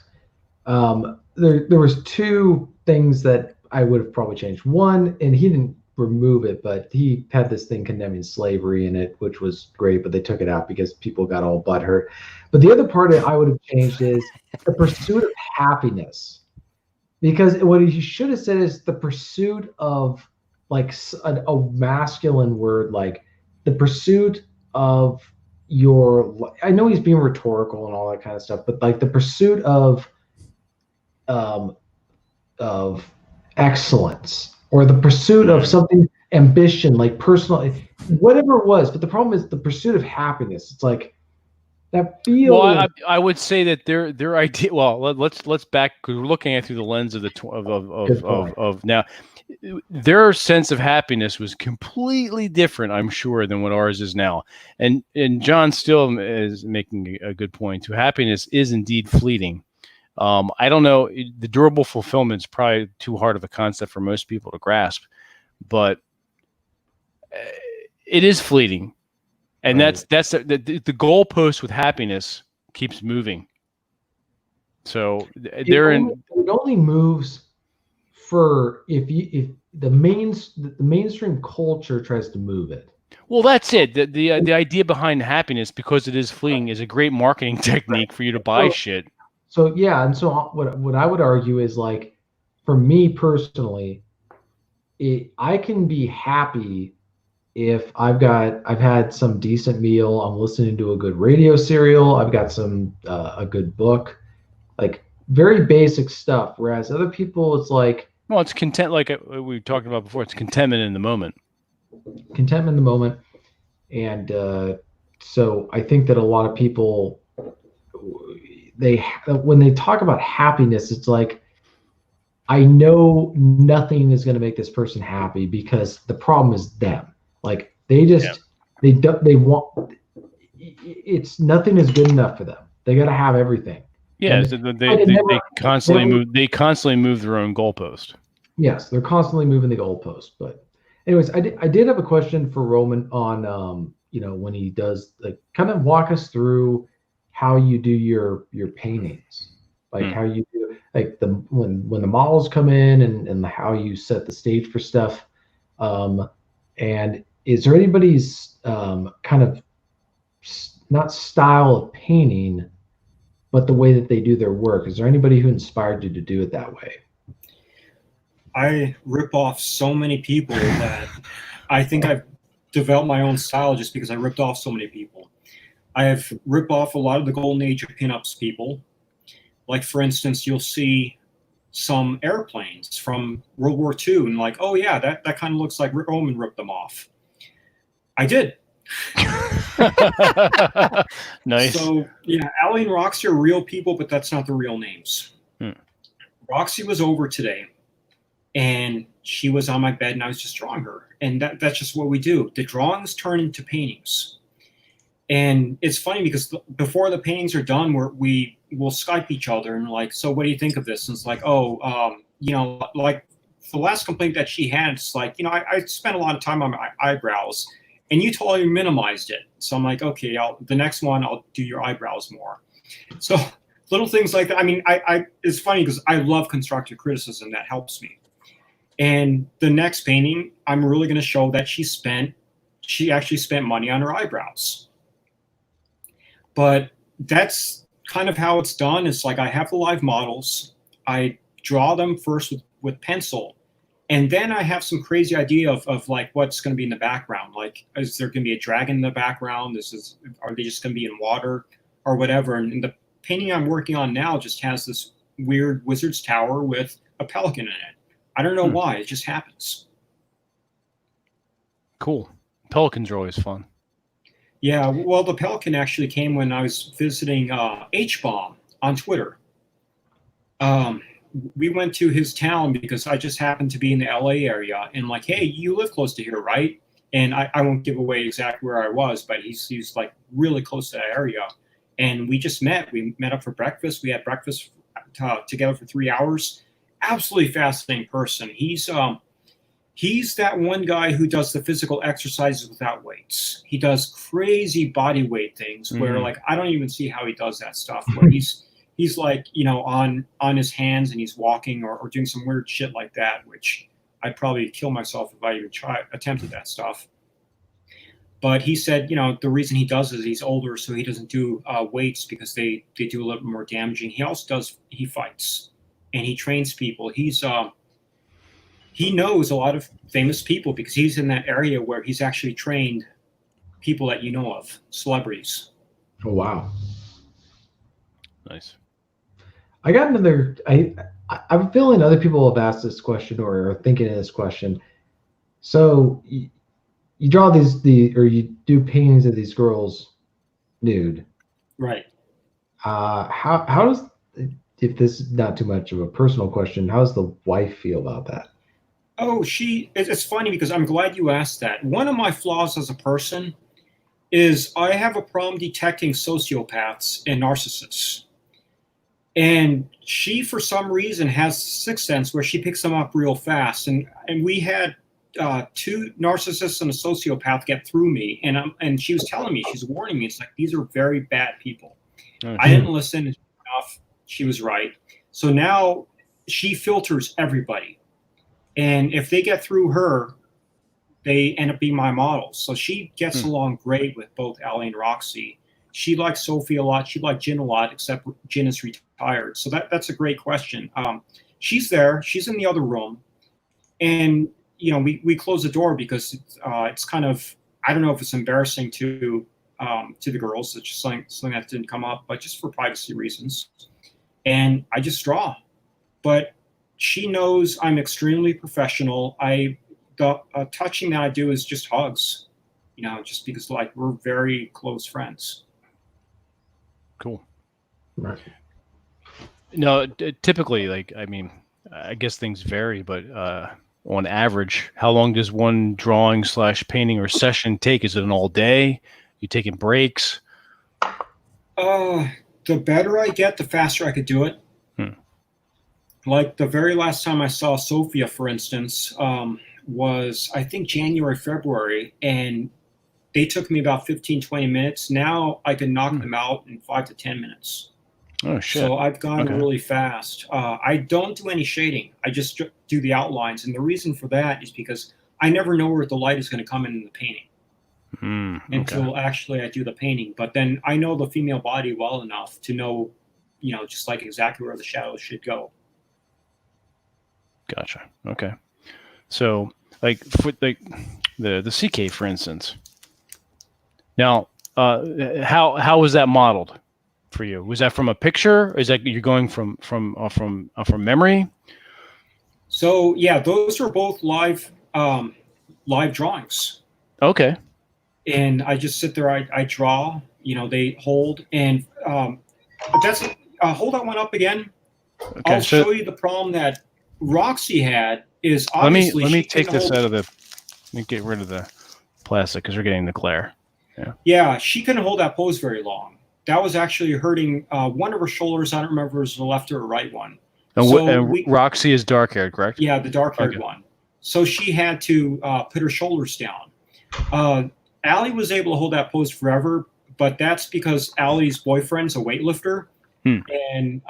there was 2 things that I would have probably changed. One, and he didn't remove it, but he had this thing condemning slavery in it, which was great, but they took it out because people got all butthurt. But the other part that I would have changed is the pursuit of happiness, because what he should have said is the pursuit of a masculine word, like the pursuit of I know he's being rhetorical and all that kind of stuff, but the pursuit of excellence, or the pursuit of something, ambition, like personal, whatever it was. But the problem is the pursuit of happiness. It's like that feels. Well, I would say that their idea. Well, let's back, because we're looking at it through the lens of of now. Their sense of happiness was completely different, I'm sure, than what ours is now. And John still is making a good point too. Happiness is indeed fleeting. I don't know. The durable fulfillment is probably too hard of a concept for most people to grasp, but it is fleeting, and right. that's the goalpost with happiness keeps moving. So it only moves for if the mainstream culture tries to move it. Well, that's it. The idea behind happiness, because it is fleeting, is a great marketing technique for you to buy shit. So yeah, and so what I would argue is, for me personally, I can be happy if I've had some decent meal, I'm listening to a good radio serial, I've got a good book, very basic stuff. Whereas other people, it's well, it's content, like we talked about before. It's contentment in the moment. Contentment in the moment, and so I think that a lot of people, when they talk about happiness, it's I know nothing is going to make this person happy, because the problem is them. They want, it's nothing is good enough for them. They got to have everything. Yeah, so they constantly move. They constantly move their own goalpost. Yes, they're constantly moving the goalpost. But anyways, I did have a question for Roman on when he does, like, kind of walk us through how you do your paintings, like how you do, like, when the models come in, and how you set the stage for stuff. And is there anybody's kind of not style of painting, but the way that they do their work? Is there anybody who inspired you to do it that way? I rip off so many people that I think I've developed my own style just because I ripped off so many people. I have ripped off a lot of the golden age of pinups people. Like, for instance, you'll see some airplanes from World War II, and like, oh yeah, that kind of looks like Rick Oman ripped them off. I did. Nice. So yeah, Allie and Roxy are real people, but that's not the real names. Roxy was over today, and she was on my bed, and I was just drawing her, and that's just what we do. The drawings turn into paintings. And it's funny because before the paintings are done, we will Skype each other and like, so what do you think of this? And it's like, oh, like the last complaint that she had, it's like, I spent a lot of time on my eyebrows, and you totally minimized it. So I'm like, okay, the next one I'll do your eyebrows more. So little things like that. I mean, it's funny because I love constructive criticism. That helps me. And the next painting, I'm really going to show that she actually spent money on her eyebrows. But that's kind of how it's done. It's like I have the live models. I draw them first with pencil. And then I have some crazy idea of like what's going to be in the background. Like, is there going to be a dragon in the background? Are they just going to be in water or whatever? And the painting I'm working on now just has this weird wizard's tower with a pelican in it. I don't know why. It just happens. Cool. Pelicans are always fun. Yeah, well, the pelican actually came when I was visiting H-Bomb on Twitter. We went to his town because I just happened to be in the LA area, and like, hey, you live close to here, right? And I won't give away exactly where I was, but he's like really close to that area. And we just met. We met up for breakfast. We had breakfast together for 3 hours. Absolutely fascinating person. He's that one guy who does the physical exercises without weights. He does crazy body weight things where like I don't even see how he does that stuff. Where he's like, on his hands and he's walking or doing some weird shit like that, which I'd probably kill myself if I even attempted that stuff. But he said, the reason he does is he's older, so he doesn't do weights because they do a little bit more damaging. He also he fights and he trains people. He knows a lot of famous people because he's in that area where he's actually trained people that you know of, celebrities. Oh, wow. Nice. I got another. I'm feeling other people have asked this question or are thinking of this question. So you draw or you do paintings of these girls nude, right? How does, if this is not too much of a personal question, how does the wife feel about that? Oh, it's funny because I'm glad you asked that. One of my flaws as a person is I have a problem detecting sociopaths and narcissists. And she, for some reason, has sixth sense where she picks them up real fast. And we had two narcissists and a sociopath get through me. And she was telling me, she's warning me, it's like, these are very bad people. Mm-hmm. I didn't listen enough. She was right. So now she filters everybody. And if they get through her, they end up being my models. So she gets along great with both Allie and Roxy. She likes Sophie a lot. She liked Jin a lot, except Jin is retired. So that's a great question. She's there. She's in the other room. And, we close the door because it's kind of, I don't know if it's embarrassing to the girls. It's just something that didn't come up, but just for privacy reasons. And I just draw. But she knows I'm extremely professional. The touching that I do is just hugs, just because we're very close friends. Cool. Right. No, typically, I guess things vary, but on average, how long does one drawing / painting or session take? Is it an all day? You taking breaks? The better I get, the faster I could do it. Like the very last time I saw Sophia, for instance, was I think January, February, and they took me about 15, 20 minutes. Now I can knock them out in 5 to 10 minutes. Oh, shit. So I've gone Okay. really fast. I don't do any shading. I just do the outlines. And the reason for that is because I never know where the light is going to come in the painting Okay. until actually I do the painting. But then I know the female body well enough to know, just like exactly where the shadows should go. Gotcha. Okay. So, like, for the CK, for instance. Now, how was that modeled for you? Was that from a picture? Or is that you're going from memory? So yeah, those are both live drawings. Okay. And I just sit there. I draw. They hold, and that's hold that one up again. Okay. I'll show you the problem that Roxy had. Is obviously let me take this out of the. Let me get rid of the plastic because we're getting the glare. Yeah, she couldn't hold that pose very long. That was actually hurting one of her shoulders. I don't remember if it was the left or right one. And Roxy is dark haired, correct? Yeah, the dark haired one. So she had to put her shoulders down. Allie was able to hold that pose forever, but that's because Allie's boyfriend's a weightlifter, and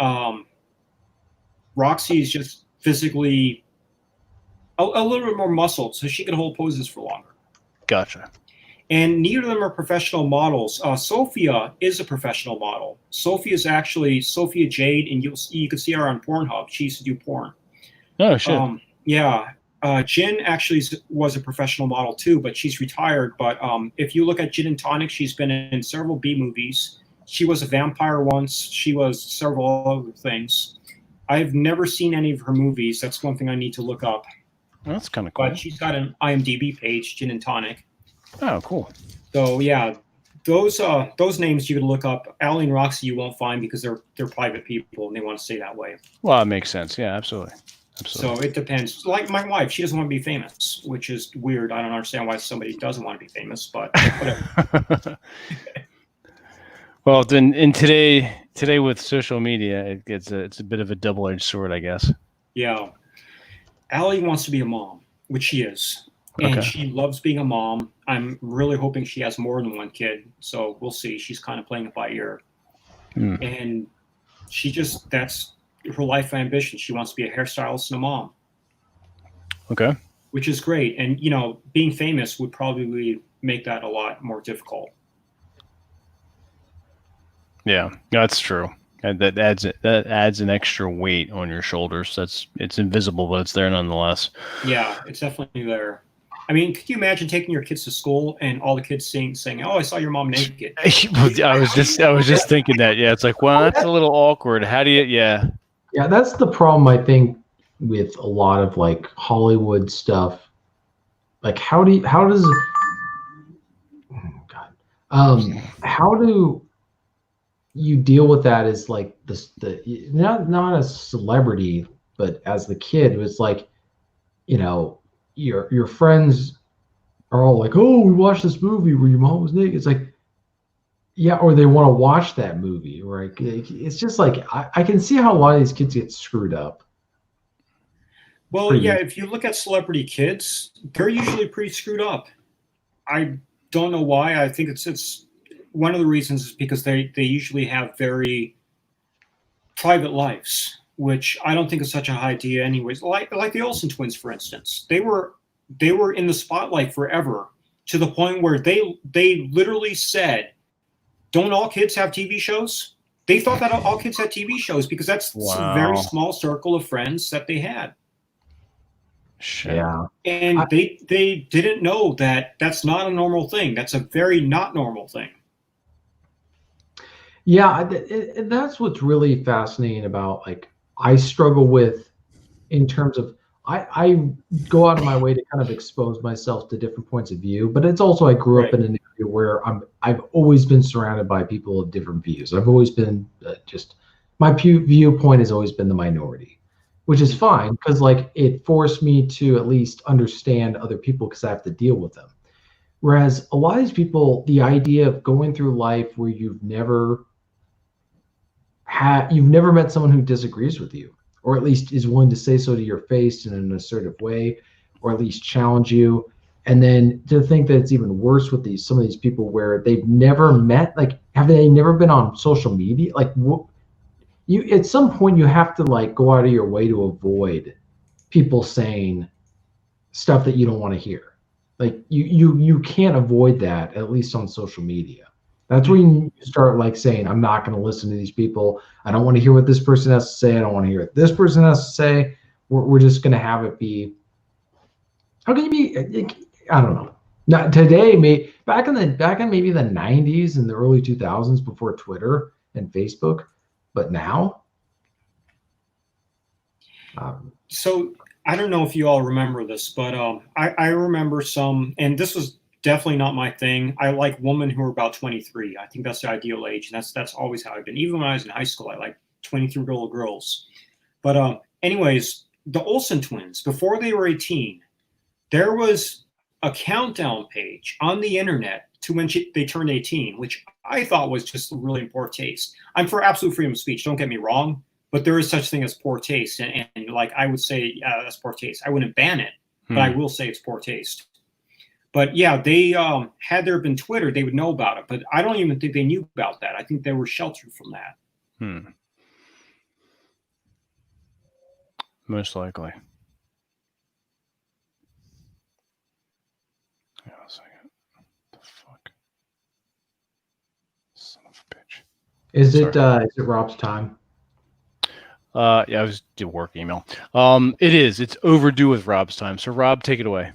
Roxy is just physically a little bit more muscled, so she can hold poses for longer. Gotcha. And neither of them are professional models. Sophia is a professional model. Sophia is actually Sophia Jade, and you can see her on Pornhub. She used to do porn. Oh, shit. Yeah. Jin actually was a professional model too, but she's retired. But if you look at Gin and Tonic, she's been in several B movies. She was a vampire once. She was several other things. I've never seen any of her movies. That's one thing I need to look up. That's kind of cool. But she's got an IMDb page, Gin and Tonic. Oh, cool. So yeah, those names you can look up. Allie and Roxy you won't find because they're private people and they want to stay that way. Well, it makes sense. Yeah, absolutely. So it depends. Like my wife, she doesn't want to be famous, which is weird. I don't understand why somebody doesn't want to be famous, but whatever. Well, then in today with social media, it's a bit of a double-edged sword, I guess. Yeah. Allie wants to be a mom, which she is. And she loves being a mom. I'm really hoping she has more than one kid. So we'll see. She's kind of playing it by ear. And that's her life ambition. She wants to be a hairstylist and a mom. Okay. Which is great. And, being famous would probably make that a lot more difficult. Yeah, that's true. And that adds an extra weight on your shoulders. It's invisible, but it's there nonetheless. Yeah, it's definitely there. I mean, could you imagine taking your kids to school and all the kids saying, "Oh, I saw your mom naked"? I was just thinking that. Yeah, it's like, well, that's a little awkward. How do you? Yeah. Yeah, that's the problem I think with a lot of like Hollywood stuff. Like, how do you deal with that as like not a celebrity, but as the kid, it was like, your friends are all like, "Oh, we watched this movie where your mom was naked." It's like, yeah, or they want to watch that movie, right? It's just like I can see how a lot of these kids get screwed up. Well, yeah, if you look at celebrity kids, they're usually pretty screwed up. I don't know why. I think it's one of the reasons is because they usually have very private lives, which I don't think is such a high idea anyways. Like the Olsen twins, for instance. They were in the spotlight forever to the point where they literally said, "Don't all kids have TV shows?" They thought that all kids had TV shows because that's a very small circle of friends that they had. Yeah. And they didn't know that that's not a normal thing. That's a very not normal thing. Yeah, that's what's really fascinating about, like, I struggle with in terms of I go out of my way to kind of expose myself to different points of view, but it's also I grew up in an area where I've always been surrounded by people of different views. I've always been my viewpoint has always been the minority, which is fine because like it forced me to at least understand other people because I have to deal with them. Whereas a lot of these people, the idea of going through life where you've never met someone who disagrees with you, or at least is willing to say so to your face in an assertive way, or at least challenge you. And then to think that it's even worse with some of these people where they've never met, like, have they never been on social media? Like, you at some point you have to like go out of your way to avoid people saying stuff that you don't want to hear. Like you can't avoid that, at least on social media. That's when you start like saying, I'm not going to listen to these people. I don't want to hear what this person has to say. I don't want to hear what this person has to say. We're just going to have it be. How can you be? I don't know. Not today. Back in maybe the 90s and the early 2000s before Twitter and Facebook, but now. So I don't know if you all remember this, but I remember some, and this was definitely not my thing. I like women who are about 23. I think that's the ideal age, and that's always how I've been. Even when I was in high school, I liked 23-year-old girls. But anyways, the Olsen twins, before they were 18, there was a countdown page on the internet to when they turned 18, which I thought was just really in poor taste. I'm for absolute freedom of speech, don't get me wrong, but there is such thing as poor taste. And like I would say, that's poor taste. I wouldn't ban it, but I will say it's poor taste. But yeah, they had there been Twitter, they would know about it. But I don't even think they knew about that. I think they were sheltered from that. Most likely. Hang on a second. The fuck? Son of a bitch. Is it Rob's time? Yeah, I was doing work email. It is. It's overdue with Rob's time. So Rob, take it away.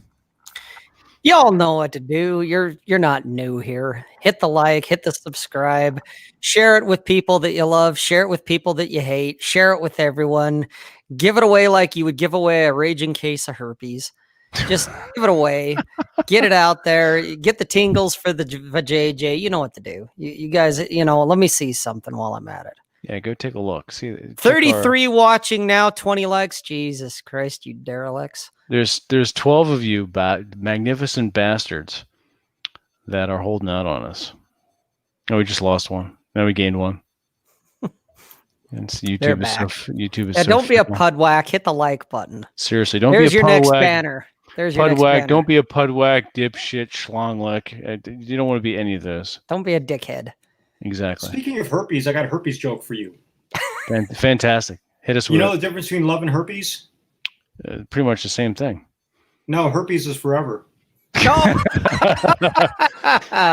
Y'all know what to do. You're not new here. Hit the like, hit the subscribe, share it with people that you love, share it with people that you hate, share it with everyone. Give it away like you would give away a raging case of herpes. Just give it away. Get it out there. Get the tingles for the JJ. You know what to do. You guys, let me see something while I'm at it. Yeah, go take a look. See, 33 watching now, 20 likes. Jesus Christ, you derelicts. There's 12 of you magnificent bastards that are holding out on us. Oh, we just lost one. Now we gained one. And YouTube is so don't be a pudwhack. Hit the like button. Seriously, don't There's be a your pudwhack. next banner. There's your next banner. Don't be a pudwhack, dipshit, schlongleck. You don't want to be any of those. Don't be a dickhead. Exactly. Speaking of herpes, I got a herpes joke for you. Fantastic. Hit us with You know the difference between love and herpes? Pretty much the same thing. No, herpes is forever. No.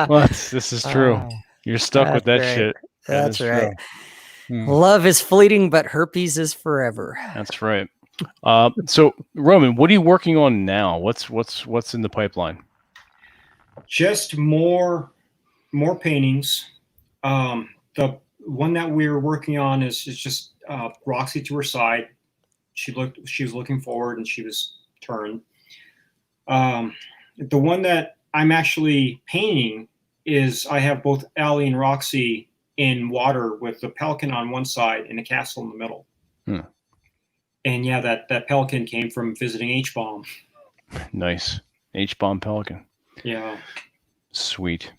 Well, this is true. You're stuck with that shit. That's right. Love is fleeting, but herpes is forever. That's right. So Roman, what are you working on now? What's in the pipeline? Just more paintings. The one that we're working on is just Roxy to her side. She was looking forward and she was turned. The one that I'm actually painting is I have both Allie and Roxy in water with the pelican on one side and a castle in the middle. And yeah, that pelican came from visiting H-Bomb. Nice. H-Bomb pelican. Yeah. Sweet.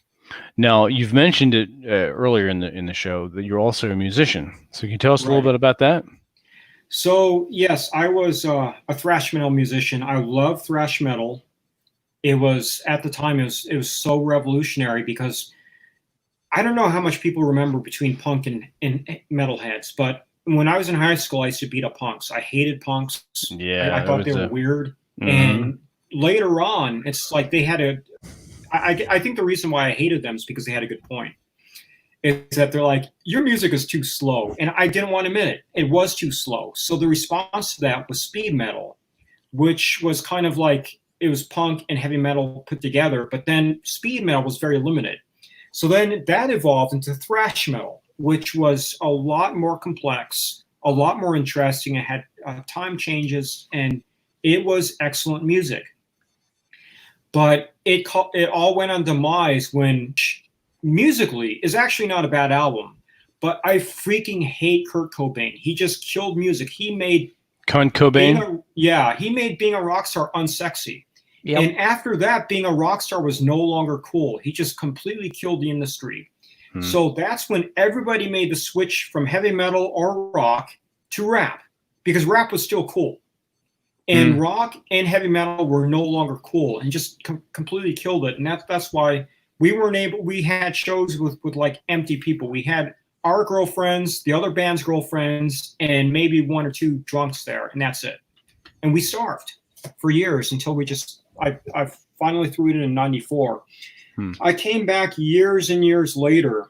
Now, you've mentioned it earlier in the show that you're also a musician. So can you tell us a little bit about that? So, yes, I was a thrash metal musician. I love thrash metal. It was, at the time, it was so revolutionary because I don't know how much people remember between punk and metalheads, but when I was in high school, I used to beat up punks. I hated punks. Yeah. I thought they were weird. And later on, it's like they had I think the reason why I hated them is because they had a good point. Is that they're like, your music is too slow. And I didn't want to admit it. It was too slow. So the response to that was speed metal, which was kind of like, it was punk and heavy metal put together, but then speed metal was very limited. So then that evolved into thrash metal, which was a lot more complex, a lot more interesting. It had time changes, and it was excellent music. But it all went on demise when musically is actually not a bad album, but I freaking hate Kurt Cobain. He just killed music. He made Kurt Cobain. He made being a rock star unsexy. Yep. And after that, being a rock star was no longer cool. He just completely killed the industry. So that's when everybody made the switch from heavy metal or rock to rap, because rap was still cool. And rock and heavy metal were no longer cool, and just completely killed it. And that's why we weren't able. We had shows with like empty people. We had our girlfriends, the other band's girlfriends, and maybe one or two drunks there, and that's it. And we starved for years until we just. I finally threw it in '94. I came back years and years later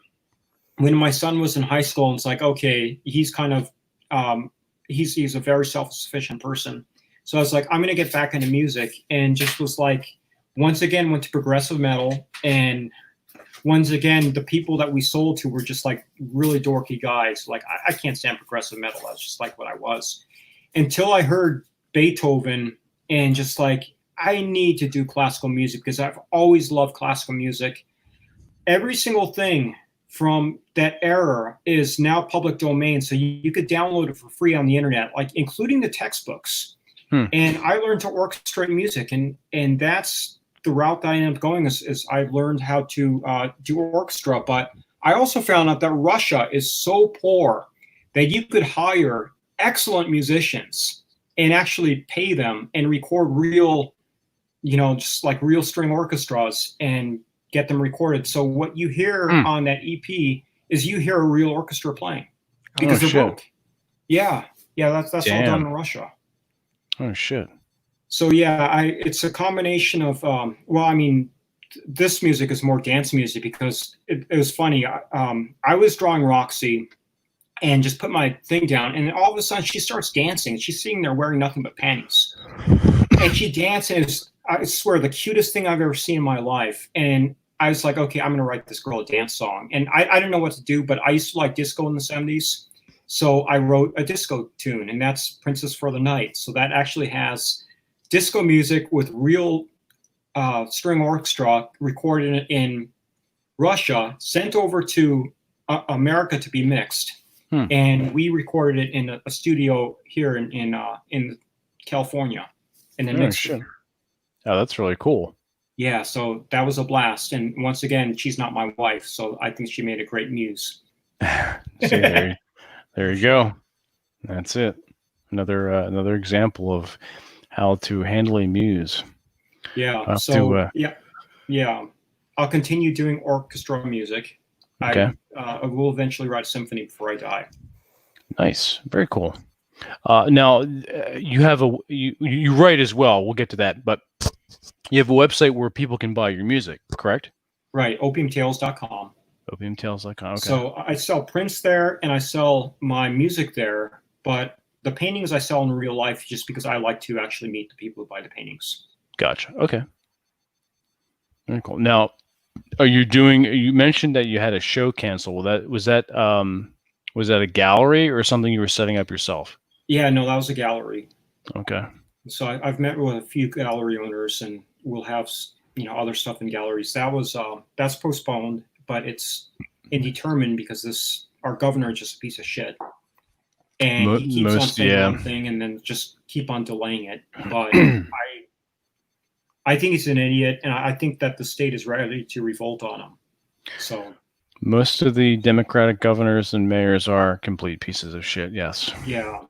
when my son was in high school, and it's like, okay, he's kind of he's a very self-sufficient person. So I was like, I'm going to get back into music, and just was like, once again, went to progressive metal. And once again, the people that we sold to were just like really dorky guys. Like, I can't stand progressive metal. That's just like what I was. Until I heard Beethoven, and just like, I need to do classical music because I've always loved classical music. Every single thing from that era is now public domain. So you could download it for free on the internet, like including the textbooks. And I learned to orchestrate music, and that's the route that I ended up going is I learned how to do orchestra. But I also found out that Russia is so poor that you could hire excellent musicians and actually pay them and record real, just like real string orchestras and get them recorded. So what you hear on that EP is you hear a real orchestra playing because they're broke. Yeah, that's all done in Russia. Oh shit! So yeah, it's a combination of this music is more dance music because it was funny. I was drawing Roxy, and just put my thing down, and all of a sudden she starts dancing. She's sitting there wearing nothing but panties, and she dances. I swear, the cutest thing I've ever seen in my life. And I was like, okay, I'm gonna write this girl a dance song. And I didn't know what to do, but I used to like disco in the '70s. So I wrote a disco tune, and that's Princess for the Night. So that actually has disco music with real string orchestra recorded in Russia, sent over to America to be mixed. And we recorded it in a studio here in California. And then mixed it. Oh, that's really cool. Yeah, so that was a blast. And once again, she's not my wife, so I think she made a great muse. See, there you go. That's it. Another example of how to handle a muse. Yeah. So yeah. I'll continue doing orchestra music. Okay. I will eventually write a symphony before I die. Nice. Very cool. Now you have you write as well. We'll get to that, but you have a website where people can buy your music, correct? Right. Opiumtales.com. Opiumtales.com. Okay. So I sell prints there, and I sell my music there, but the paintings I sell in real life just because I like to actually meet the people who buy the paintings. Gotcha. Okay. Very cool. Now, you mentioned that you had a show cancel. Was that a gallery or something you were setting up yourself? Yeah, no, that was a gallery. Okay. So I've met with a few gallery owners, and we'll have other stuff in galleries. That's postponed, but it's indeterminate because our governor is just a piece of shit, and he keeps on saying one thing and then just keep on delaying it. But I think he's an idiot, and I think that the state is ready to revolt on him. So most of the Democratic governors and mayors are complete pieces of shit. Yes. Yeah.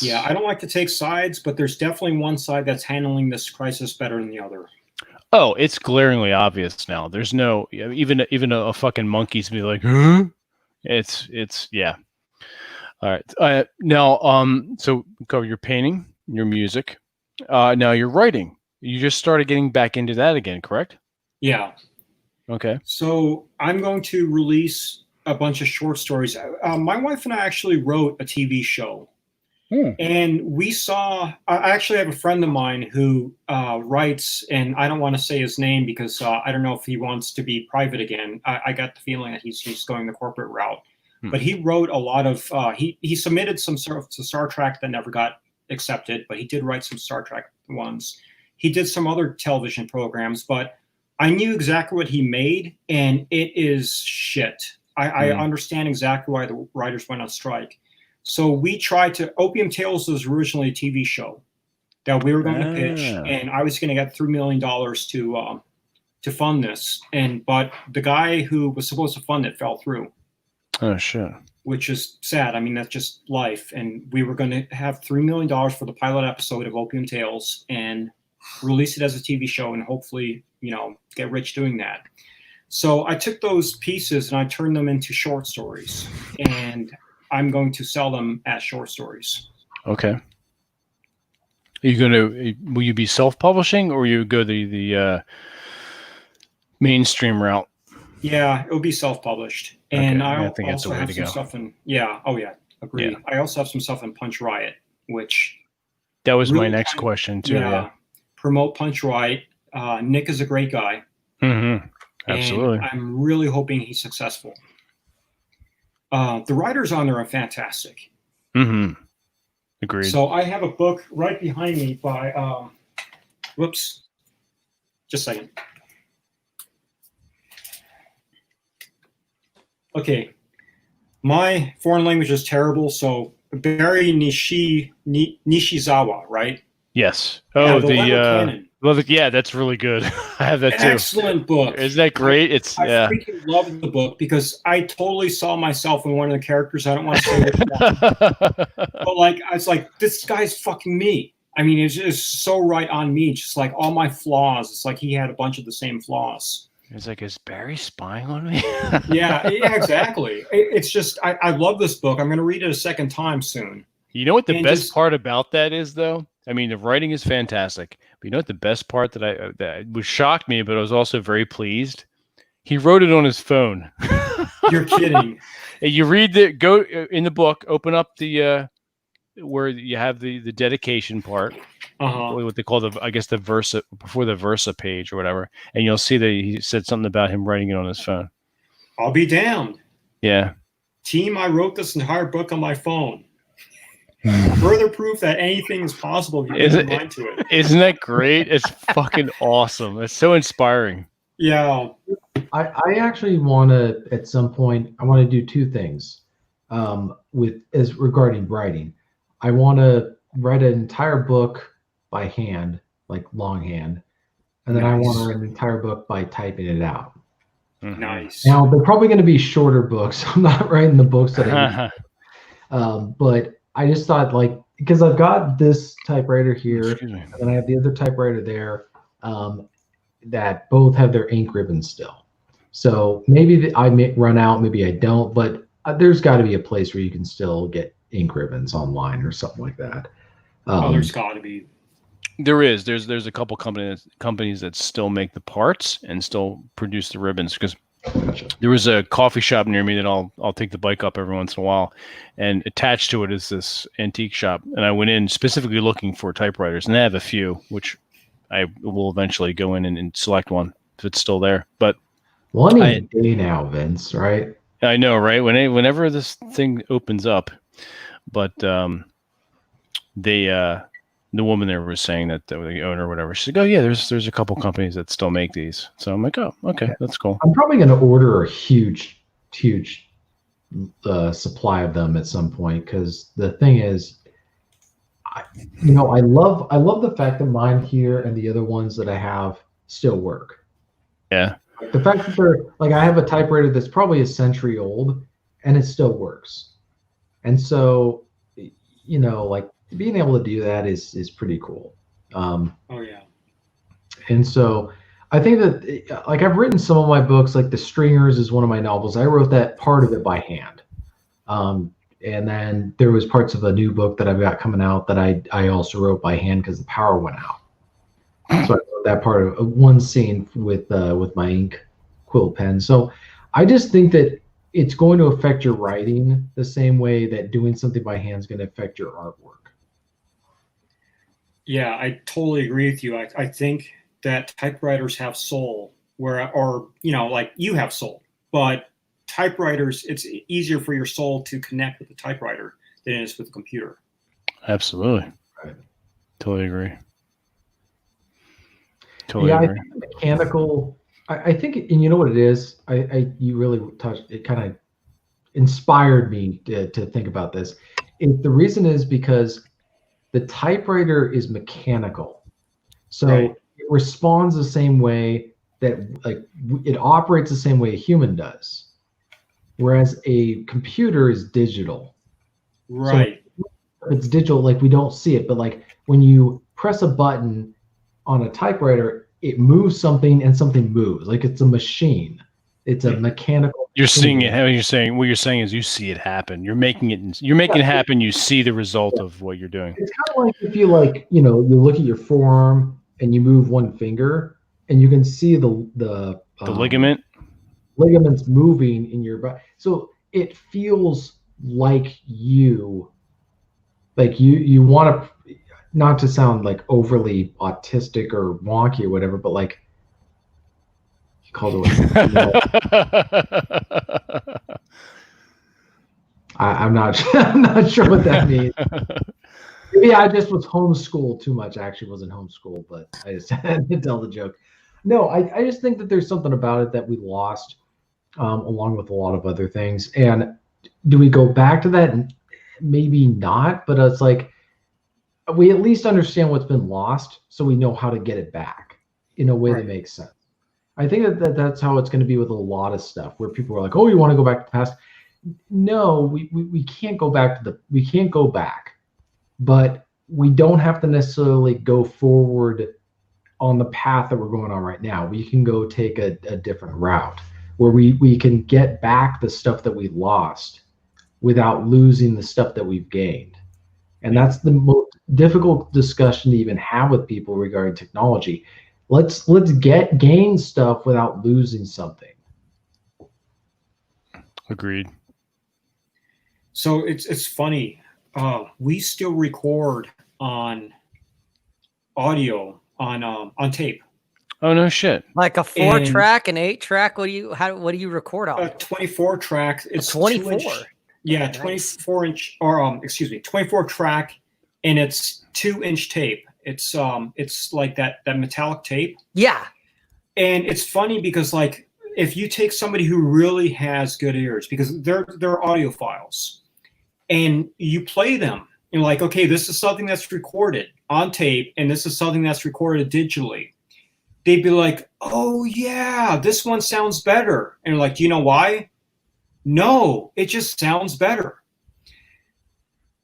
Yeah. I don't like to take sides, but there's definitely one side that's handling this crisis better than the other. Oh, it's glaringly obvious now. There's no even a fucking monkey's be like, huh? It's yeah. All right. Now, so cover your painting, your music. Now you're writing. You just started getting back into that again, correct? Yeah. Okay. So I'm going to release a bunch of short stories. My wife and I actually wrote a TV show. And I actually have a friend of mine who writes, and I don't want to say his name because I don't know if he wants to be private again. I got the feeling that he's going the corporate route. But he wrote a lot of, he submitted some sort of to Star Trek that never got accepted, but he did write some Star Trek ones. He did some other television programs, but I knew exactly what he made, and it is shit. I understand exactly why the writers went on strike. So we tried to. Opium Tales was originally a TV show that we were going to pitch, and I was going to get $3 million to fund this. But the guy who was supposed to fund it fell through. Oh shit. which is sad. I mean, that's just life. And we were going to have $3 million for the pilot episode of Opium Tales and release it as a TV show and hopefully, get rich doing that. So I took those pieces and I turned them into short stories, and I'm going to sell them as short stories. Okay. Will you be self-publishing, or you go the mainstream route? Yeah, it will be self-published. And I think that's the also way have to some go. stuff in, agree. Yeah. I also have some stuff in Punch Riot, which That was really my next question too. Yeah. Promote Punch Riot. Nick is a great guy. Mm-hmm. Absolutely. And I'm really hoping he's successful. The writers on there are fantastic. Mm-hmm. Agreed. So I have a book right behind me by, whoops, just a second. Okay, my foreign language is terrible, so Barry Nishizawa, right? Yes. Yeah, Oh, the Level Cannon. yeah, that's really good. I have that too. Excellent book. Isn't that great? I Yeah. freaking love the book because I totally saw myself in one of the characters. I don't want to say which one, but I was like, this guy's fucking me. I mean, it's just so right on me. Just like all my flaws. It's like he had a bunch of the same flaws. It's like, is Barry spying on me? yeah, exactly. It's just, I love this book. I'm going to read it a second time soon. You know what the And best part about that is, though? I mean, the writing is fantastic. But you know what the best part that was shocked me, but I was also very pleased? He wrote it on his phone. You're kidding. You read go in the book, open up the where you have the dedication part, what they call the Versa, before the Versa page or whatever, and you'll see that he said something about him writing it on his phone. I'll be damned. Yeah. Team, I wrote this entire book on my phone. Further proof that anything is possible if you put your mind to it. Isn't that great? It's fucking awesome. It's so inspiring. Yeah. I actually want to, at some point, I want to do two things regarding writing. I want to write an entire book by hand, like longhand, and then I want to write an entire book by typing it out. Nice. Now, they're probably going to be shorter books. I'm not writing the books that I need. But I just thought, because I've got this typewriter here, and then I have the other typewriter there, that both have their ink ribbons still. So maybe I may run out, maybe I don't, but there's got to be a place where you can still get ink ribbons online or something like that. There's got to be. There is. There's a couple companies that still make the parts and still produce the ribbons, because there was a coffee shop near me that I'll take the bike up every once in a while, and attached to it is this antique shop, and I went in specifically looking for typewriters, and they have a few, which I will eventually go in and select one if it's still there. But one a day now, Vince, right? I know, right? Whenever this thing opens up, but the woman there was saying that the owner or whatever, she said, "Oh yeah, there's a couple companies that still make these." So I'm like, "Oh, okay, that's cool." I'm probably going to order a huge supply of them at some point, because the thing is, I love the fact that mine here and the other ones that I have still work. Yeah. The fact that they're I have a typewriter that's probably a century old and it still works. And so, being able to do that is pretty cool. Oh yeah. And so I think that I've written some of my books, like The Stringers is one of my novels. I wrote that part of it by hand. And then there was parts of a new book that I've got coming out that I also wrote by hand because the power went out. So I wrote that part of one scene with my ink quill pen. So I just think that it's going to affect your writing the same way that doing something by hand is going to affect your artwork. Yeah, I totally agree with you. I think that typewriters have soul, you have soul, but typewriters, it's easier for your soul to connect with the typewriter than it is with the computer. Absolutely. Right. Totally agree. I think mechanical. I think, and you know what it is. You really touched. It kind of inspired me to think about this. The reason is because the typewriter is mechanical, so it responds the same way that it operates the same way a human does. whereas a computer is digital. Right. So if it's digital, like we don't see it, but like when you press a button on a typewriter, it moves something and something moves. Like it's a machine. It's a mechanical. You're seeing machine. it. How you're saying? What you're saying is you see it happen. You're making it. You're making it happen. You see the result of what you're doing. It's kind of like if you like, you look at your forearm and you move one finger, and you can see the ligament. Ligaments moving in your body. So it feels like you want to, not to sound like overly autistic or wonky or whatever, but like you called it. I'm not sure what that means. Maybe I just was homeschooled too much. I actually wasn't homeschooled, but I just had to tell the joke. No, I just think that there's something about it that we lost, along with a lot of other things. And do we go back to that? Maybe not, but it's like we at least understand what's been lost, so we know how to get it back in a way that makes sense. I think that's how it's going to be with a lot of stuff, where people are like, "Oh, you want to go back to the past?" No, we can't go back we can't go back, but we don't have to necessarily go forward on the path that we're going on right now. We can go take a different route where we can get back the stuff that we lost without losing the stuff that we've gained. And that's the most difficult discussion to even have with people regarding technology. Let's gain stuff without losing something. Agreed. So it's funny. We still record on audio on tape. Oh no shit! Like a 4-track, an 8-track. What do you record on? 24 track. It's 24. Yeah, Nice. 24 inch, or 24 track, and it's 2-inch tape. It's like that metallic tape. Yeah. And it's funny because like if you take somebody who really has good ears, because they're audiophiles, and you play them, you're like, okay, this is something that's recorded on tape, and this is something that's recorded digitally. They'd be like, oh yeah, this one sounds better. And you're like, do you know why? No, it just sounds better.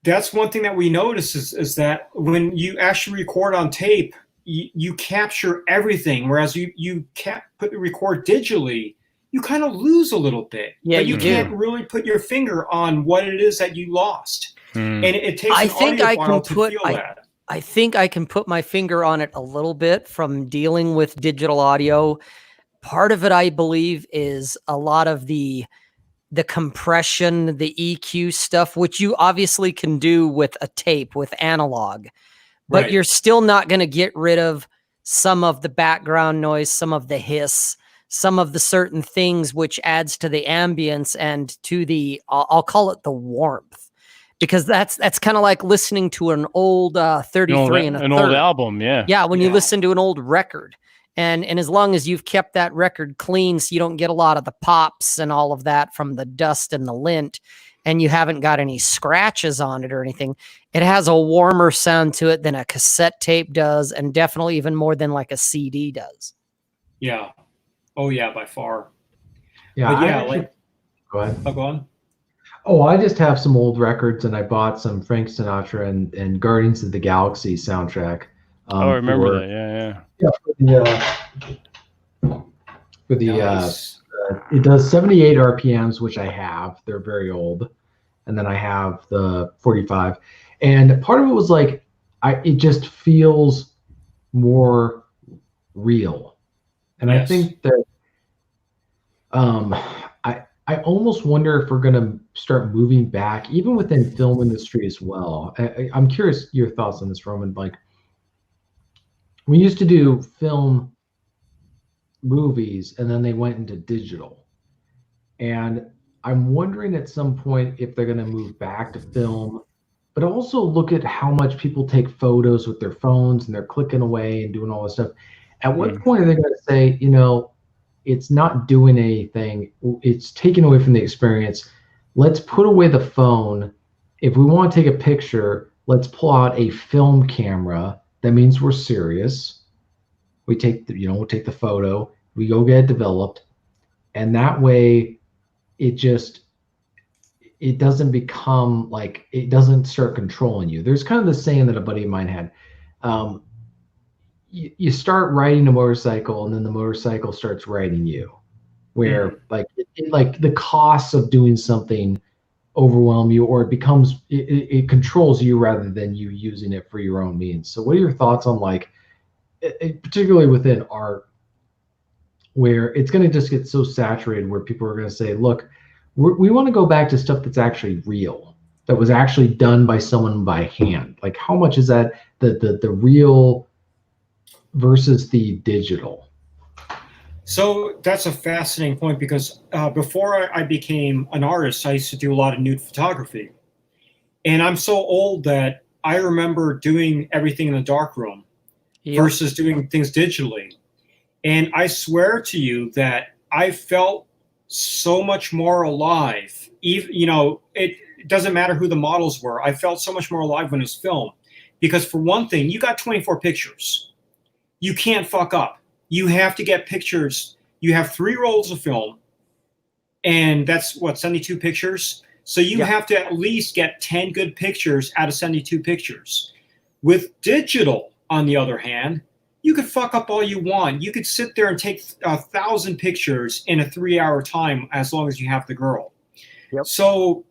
That's one thing that we notice is that when you actually record on tape, you capture everything, whereas you can't record digitally, you kind of lose a little bit. Yeah, but you you can't do. really put your finger on what it is that you lost. And it takes I an think I audiophile can to feel that. I think I can put my finger on it a little bit from dealing with digital audio. Part of it, I believe, is a lot of the compression, the EQ stuff, which you obviously can do with a tape, with analog, but Right. you're still not going to get rid of some of the background noise, some of the hiss, some of the certain things, which adds to the ambience and to the, I'll call it the warmth, because that's kind of like listening to an old 33 and a an third. old album, yeah. Yeah, when you Yeah. listen to an old record. And as long as you've kept that record clean, so you don't get a lot of the pops and all of that from the dust and the lint, and you haven't got any scratches on it or anything, it has a warmer sound to it than a cassette tape does, and definitely even more than like a CD does. Yeah. Oh yeah, by far. Yeah, But yeah, like go ahead. go on. Oh, I just have some old records, and I bought some Frank Sinatra and Guardians of the Galaxy soundtrack. I remember that. Yeah. For the Nice. it does 78 RPMs, which I have. They're very old, and then I have the 45. And part of it was like, it just feels more real, and I Yes. think that I almost wonder if we're going to start moving back, even within film industry as well. I'm curious your thoughts on this, Roman. Like, we used to do film movies, and then they went into digital. And I'm wondering at some point if they're going to move back to film, but also look at how much people take photos with their phones and they're clicking away and doing all this stuff. At what point are they going to say, it's not doing anything, it's taking away from the experience. Let's put away the phone. If we want to take a picture, let's pull out a film camera. That means we're serious. We take we'll take the photo, we go get it developed, and that way it just it doesn't become like, it doesn't start controlling you. There's kind of the saying that a buddy of mine had. You start riding a motorcycle and then the motorcycle starts riding you, where like like the costs of doing something overwhelm you, or it becomes it controls you rather than you using it for your own means. So what are your thoughts on like particularly within art, where it's going to just get so saturated where people are going to say, look, we want to go back to stuff that's actually real, that was actually done by someone by hand? Like, how much is that the real versus the digital? So that's a fascinating point, because before I became an artist, I used to do a lot of nude photography. And I'm so old that I remember doing everything in the darkroom versus doing things digitally. And I swear to you that I felt so much more alive. Even, it doesn't matter who the models were. I felt so much more alive when it was filmed. Because for one thing, you got 24 pictures. You can't fuck up. You have to get pictures. You have 3 rolls of film, and that's what, 72 pictures. So you have to at least get 10 good pictures out of 72 pictures. With digital, on the other hand, you could fuck up all you want. You could sit there and take 1,000 pictures in a 3-hour time, as long as you have the girl. So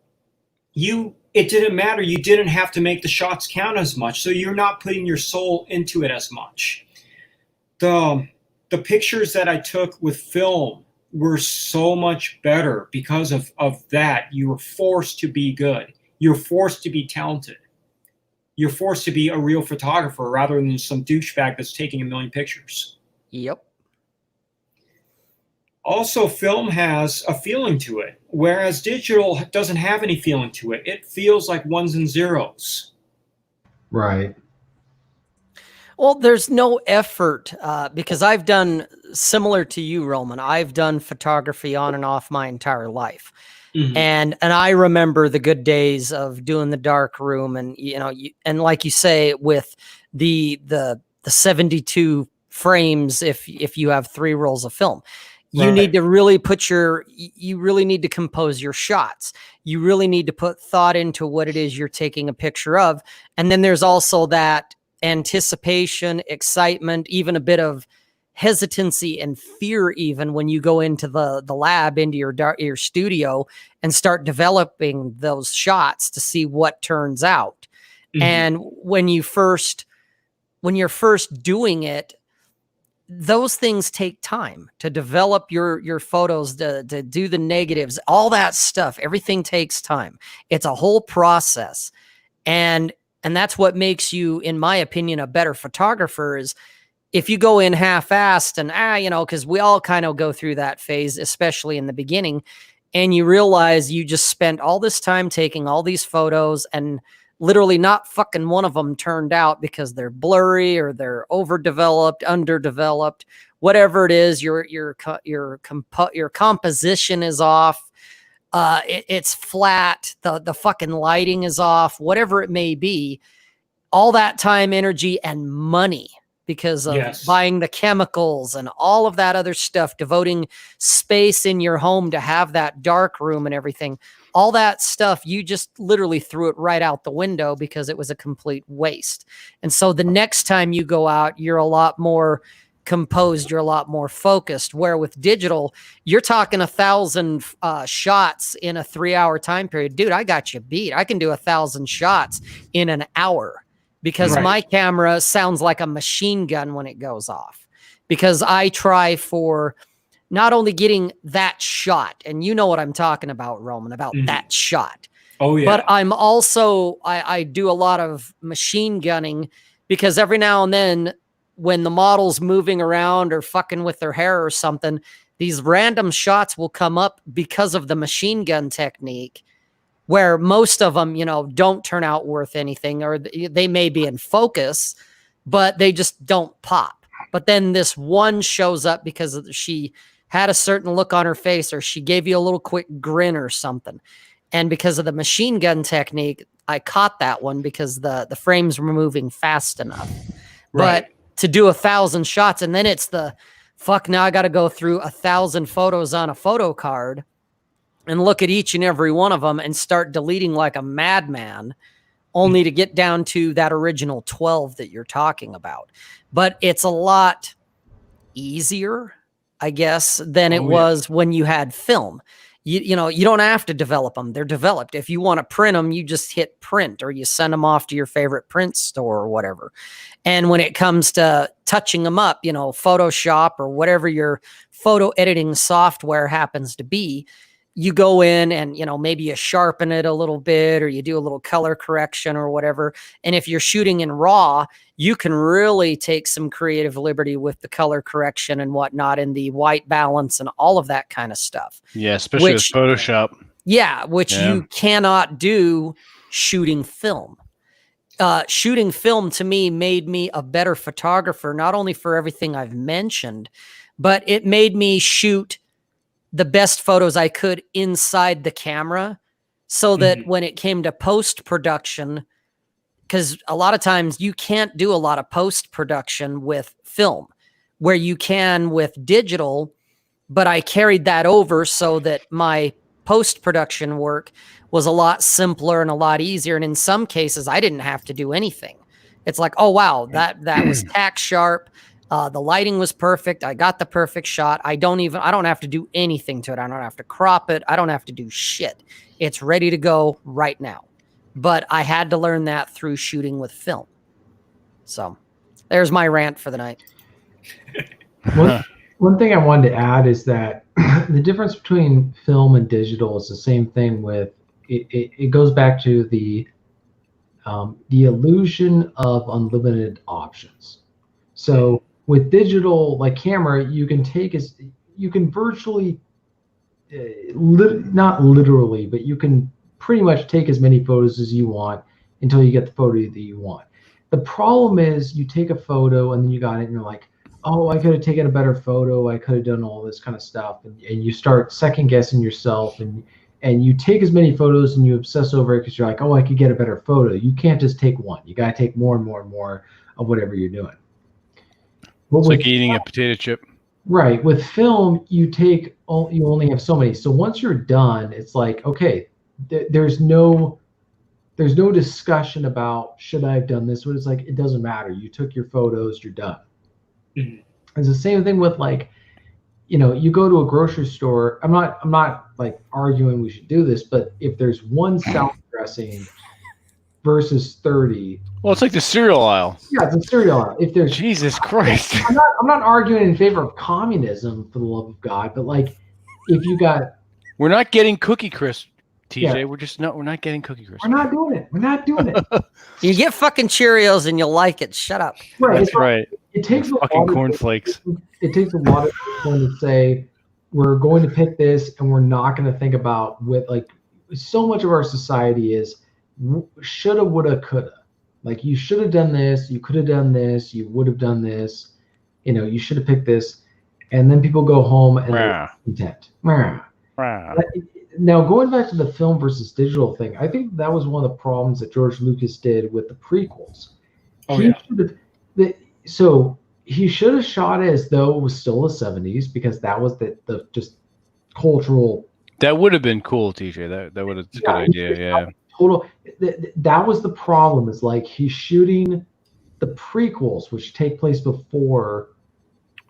it didn't matter. You didn't have to make the shots count as much. So you're not putting your soul into it as much. The pictures that I took with film were so much better because of that. You were forced to be good. You're forced to be talented. You're forced to be a real photographer rather than some douchebag that's taking 1 million pictures. Yep. Also, film has a feeling to it, whereas digital doesn't have any feeling to it. It feels like ones and zeros. Right. Well, there's no effort because I've done, similar to you, Roman, I've done photography on and off my entire life. And I remember the good days of doing the dark room, and and like you say, with the 72 frames, if you have 3 rolls of film, you need to really you really need to compose your shots. You really need to put thought into what it is you're taking a picture of. And then there's also that anticipation, excitement, even a bit of hesitancy and fear, even when you go into the lab, into your studio, and start developing those shots to see what turns out. And when you're first doing it, those things take time to develop your photos, to do the negatives, all that stuff. Everything takes time. It's a whole process. And that's what makes you, in my opinion, a better photographer, is if you go in half-assed and, because we all kind of go through that phase, especially in the beginning, and you realize you just spent all this time taking all these photos and literally not fucking one of them turned out because they're blurry or they're overdeveloped, underdeveloped, whatever it is, your composition is off. It's flat. The fucking lighting is off, whatever it may be. All that time, energy, and money, because of buying the chemicals and all of that other stuff, devoting space in your home to have that dark room and everything, all that stuff, you just literally threw it right out the window because it was a complete waste. And so the next time you go out, you're a lot more composed, you're a lot more focused, where with digital, you're talking 1,000 shots in a 3-hour time period. Dude, I got you beat. I can do 1,000 shots in an hour because my camera sounds like a machine gun when it goes off, because I try for not only getting that shot, and you know what I'm talking about, Roman, about that shot. Oh yeah. But I'm also, I do a lot of machine gunning, because every now and then when the model's moving around or fucking with their hair or something, these random shots will come up because of the machine gun technique, where most of them, don't turn out worth anything, or they may be in focus, but they just don't pop. But then this one shows up because she had a certain look on her face, or she gave you a little quick grin or something. And because of the machine gun technique, I caught that one because the frames were moving fast enough. But to do 1,000 shots, and then it's now I got to go through 1,000 photos on a photo card. and look at each and every one of them and start deleting like a madman, only to get down to that original 12 that you're talking about. But it's a lot easier, I guess, than it was when you had film. You know, you don't have to develop them. They're developed. If you want to print them, you just hit print, or you send them off to your favorite print store or whatever. And when it comes to touching them up, you know, Photoshop or whatever your photo editing software happens to be, you go in and, you know, maybe you sharpen it a little bit, or you do a little color correction or whatever. And if you're shooting in RAW, you can really take some creative liberty with the color correction and whatnot, and the white balance and all of that kind of stuff. Yeah, especially with Photoshop. Yeah, which you cannot do shooting film. Shooting film to me made me a better photographer, not only for everything I've mentioned, but it made me shoot the best photos I could inside the camera, so that when it came to post-production, because a lot of times you can't do a lot of post-production with film where you can with digital, but I carried that over so that my post-production work was a lot simpler and a lot easier. And in some cases, I didn't have to do anything. It's like, oh, wow, that was tack sharp. The lighting was perfect. I got the perfect shot. I don't have to do anything to it. I don't have to crop it. I don't have to do shit. It's ready to go right now. But I had to learn that through shooting with film. So there's my rant for the night. One thing I wanted to add is that the difference between film and digital is the same thing with it goes back to the illusion of unlimited options. So with digital, like camera, you can virtually, not literally, but you can pretty much take as many photos as you want until you get the photo that you want. The problem is you take a photo and then you got it and you're like, oh, I could have taken a better photo. I could have done all this kind of stuff. And you start second guessing yourself, and you take as many photos and you obsess over it because you're like, oh, I could get a better photo. You can't just take one. You got to take more and more and more of whatever you're doing. It's like eating a potato chip. Right. With film, you only have so many. So once you're done, it's like, okay, there's no discussion about should I have done this. But it's like, it doesn't matter. You took your photos, you're done. Mm-hmm. It's the same thing with, like, you know, you go to a grocery store. I'm not like arguing we should do this, but if there's one salad dressing versus 30. Well, it's like the cereal aisle. Yeah, it's a cereal aisle. If there's Jesus Christ. I'm not arguing in favor of communism, for the love of God, but like, if you got, we're not getting Cookie Crisp, TJ. Yeah. We're not getting Cookie Crisp. We're not doing it. You get fucking Cheerios and you'll like it. Shut up. Right. That's right. It takes fucking cornflakes. It takes a lot of people to say we're going to pick this, and we're not going to think about like so much of our society is shoulda, woulda, coulda. Like, you should have done this, you could have done this, you would have done this, you know, you should have picked this, and then people go home and they're content. Now, going back to the film versus digital thing, I think that was one of the problems that George Lucas did with the prequels. So he should have shot it as though it was still the 70s, because that was the just cultural. That would have been cool, TJ. That would have been a good idea. Yeah. That was the problem. Is like, he's shooting the prequels, which take place before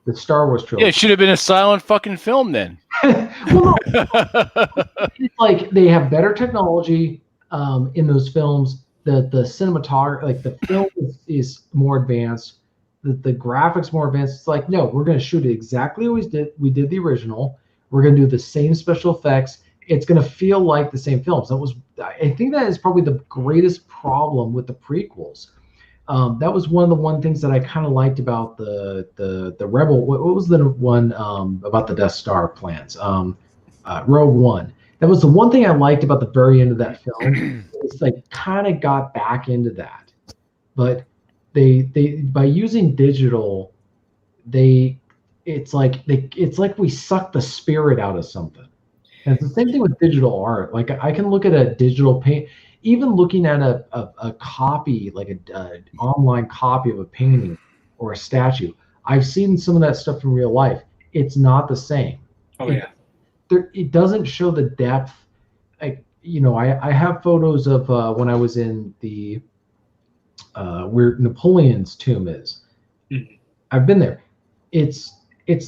the Star Wars trilogy. Yeah, it should have been a silent fucking film then. Well, it's like they have better technology in those films. The cinematography, like the film is more advanced. The graphics more advanced. It's like, no, we're going to shoot it exactly as we did the original. We're going to do the same special effects. It's going to feel like the same films. I think that is probably the greatest problem with the prequels. That was one of the things that I kind of liked about the Rebel. What was the one about the Death Star plans? Rogue One. That was the one thing I liked about the very end of that film. It's like kind of got back into that, but they by using digital, it's like we suck the spirit out of something. And it's the same thing with digital art. Like, I can look at a digital paint, even looking at a copy, like an online copy of a painting or a statue. I've seen some of that stuff in real life. It's not the same. Oh, yeah. it doesn't show the depth. Like, I have photos of when I was in the where Napoleon's tomb is. Mhm. I've been there. It's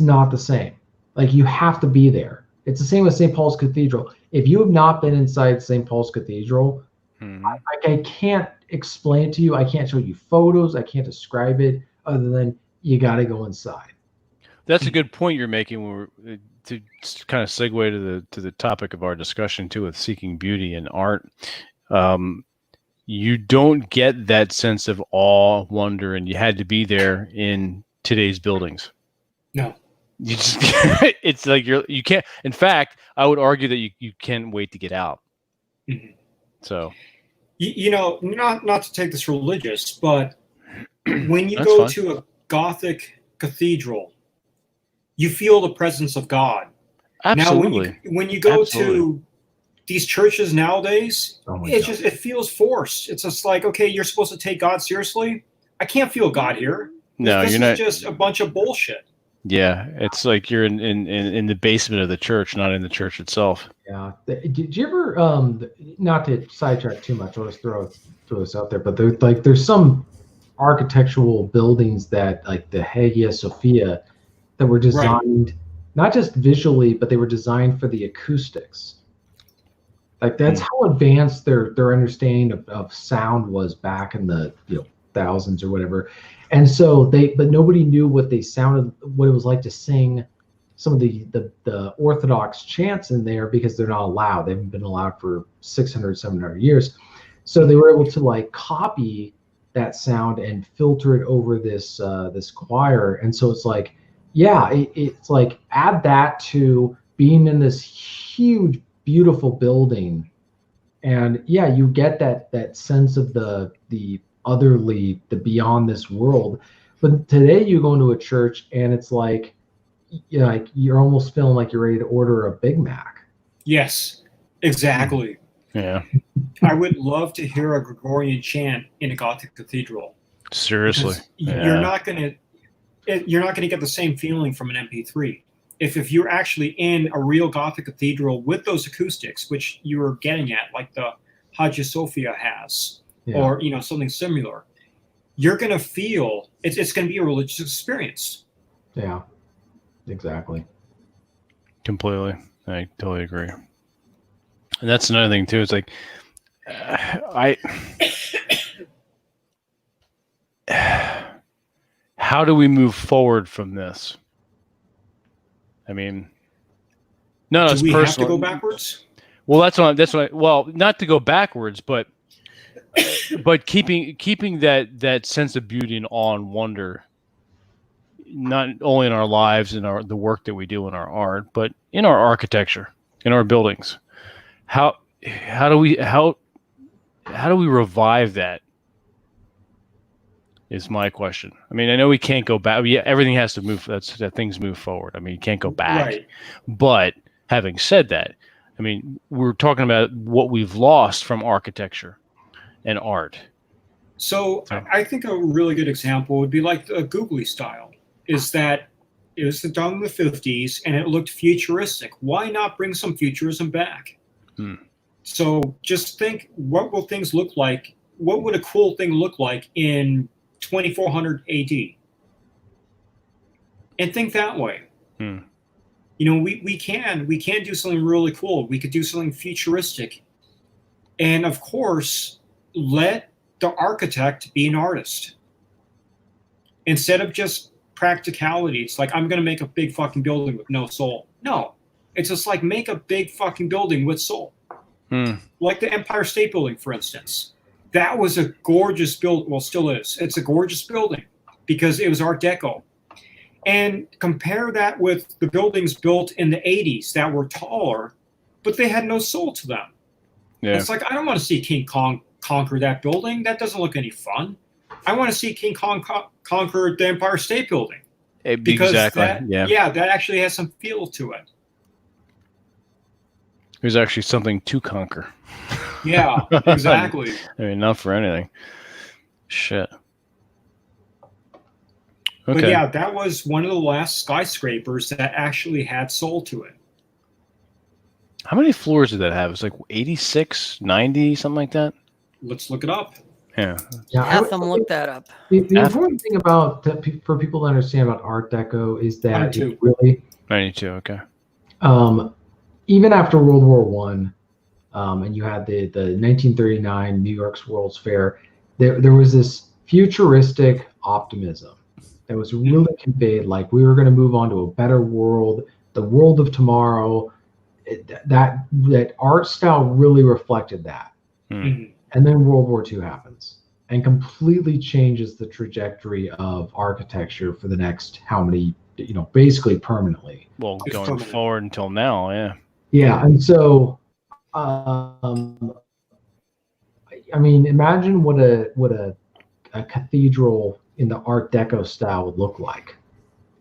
not the same. Like, you have to be there. It's the same with St. Paul's Cathedral. If you have not been inside St. Paul's Cathedral, I can't explain it to you. I can't show you photos. I can't describe it other than you got to go inside. That's a good point you're making. When we're, to kind of segue to the topic of our discussion too, with seeking beauty in art. You don't get that sense of awe, wonder, and you had to be there in today's buildings. No. You just, it's like you can't. In fact, I would argue that you can't wait to get out. Mhm. So, not to take this religious, but when you That's go fine. to a Gothic cathedral, you feel the presence of God. absolutely. Now, when you go Absolutely. to these churches nowadays, Oh my it God. just it feels forced. It's just like, okay, you're supposed to take God seriously. I can't feel God here. No, this you're is not. just a bunch of bullshit. Yeah, it's like you're in the basement of the church, not in the church itself. Yeah. Did you ever not to sidetrack too much, I'll just throw this out there, but there's some architectural buildings that, like the Hagia Sophia, that were designed not just visually, but they were designed for the acoustics. Like, that's how advanced their understanding of sound was back in the thousands or whatever. And so but nobody knew what it was like to sing some of the Orthodox chants in there, because they're not allowed. They haven't been allowed for 600, 700 years. So they were able to like copy that sound and filter it over this choir. And so it's like, yeah, it's like, add that to being in this huge, beautiful building, and yeah, you get that sense of the otherly, the beyond this world. But today you go into a church and it's like, like you're almost feeling like you're ready to order a Big Mac. Yes, exactly. Yeah, I would love to hear a Gregorian chant in a Gothic cathedral. seriously. Because Yeah. you're not gonna get the same feeling from an MP3. If you're actually in a real Gothic cathedral with those acoustics, which you're getting at, like the Hagia Sophia has, or something similar, you're gonna feel it's gonna be a religious experience. Yeah, exactly. Completely. I totally agree. And that's another thing too. It's like how do we move forward from this? I mean, no, Do it's we personal. have to go backwards? Well, well, not to go backwards, but keeping that sense of beauty and awe and wonder, not only in our lives and the work that we do in our art, but in our architecture, in our buildings. How do we revive that? Is my question. I mean, I know we can't go back. Yeah, everything has to move. That things move forward. I mean, you can't go back. Right. But having said that, I mean, we're talking about what we've lost from architecture and art. So I think a really good example would be like the googly style. Is that it was done in the 50s and it looked futuristic. Why not bring some futurism back? So just think, what will things look like? What would a cool thing look like in 2400 AD? And think that way. We can do something really cool. We could do something futuristic. And of course, let the architect be an artist. Instead of just practicality, it's like, I'm going to make a big fucking building with no soul. No, it's just like, make a big fucking building with soul. Like the Empire State Building, for instance. That was a gorgeous build. Well, still is. It's a gorgeous building because it was Art Deco. And compare that with the buildings built in the 80s that were taller, but they had no soul to them. Yeah. It's like, I don't want to see King Kong conquer that building. That doesn't look any fun. I want to see King Kong conquer the Empire State Building. Because that actually has some feel to it. There's actually something to conquer. Yeah, exactly. I mean, not for anything. Shit. Okay. But yeah, that was one of the last skyscrapers that actually had soul to it. How many floors did that have? It's like 86, 90, something like that. Let's look it up. Yeah. Yeah, Have them look that up. the important thing about for people to understand about Art Deco is that it's really 92. Okay. Even after World War One, and you had the 1939 New York's World's Fair, there was this futuristic optimism that was really conveyed, like we were going to move on to a better world, the world of tomorrow. That art style really reflected that. Mm-hmm. And then World War II happens and completely changes the trajectory of architecture for the next how many, basically permanently. Well, going forward until now, yeah. Yeah, and so, I mean, imagine what a cathedral in the Art Deco style would look like,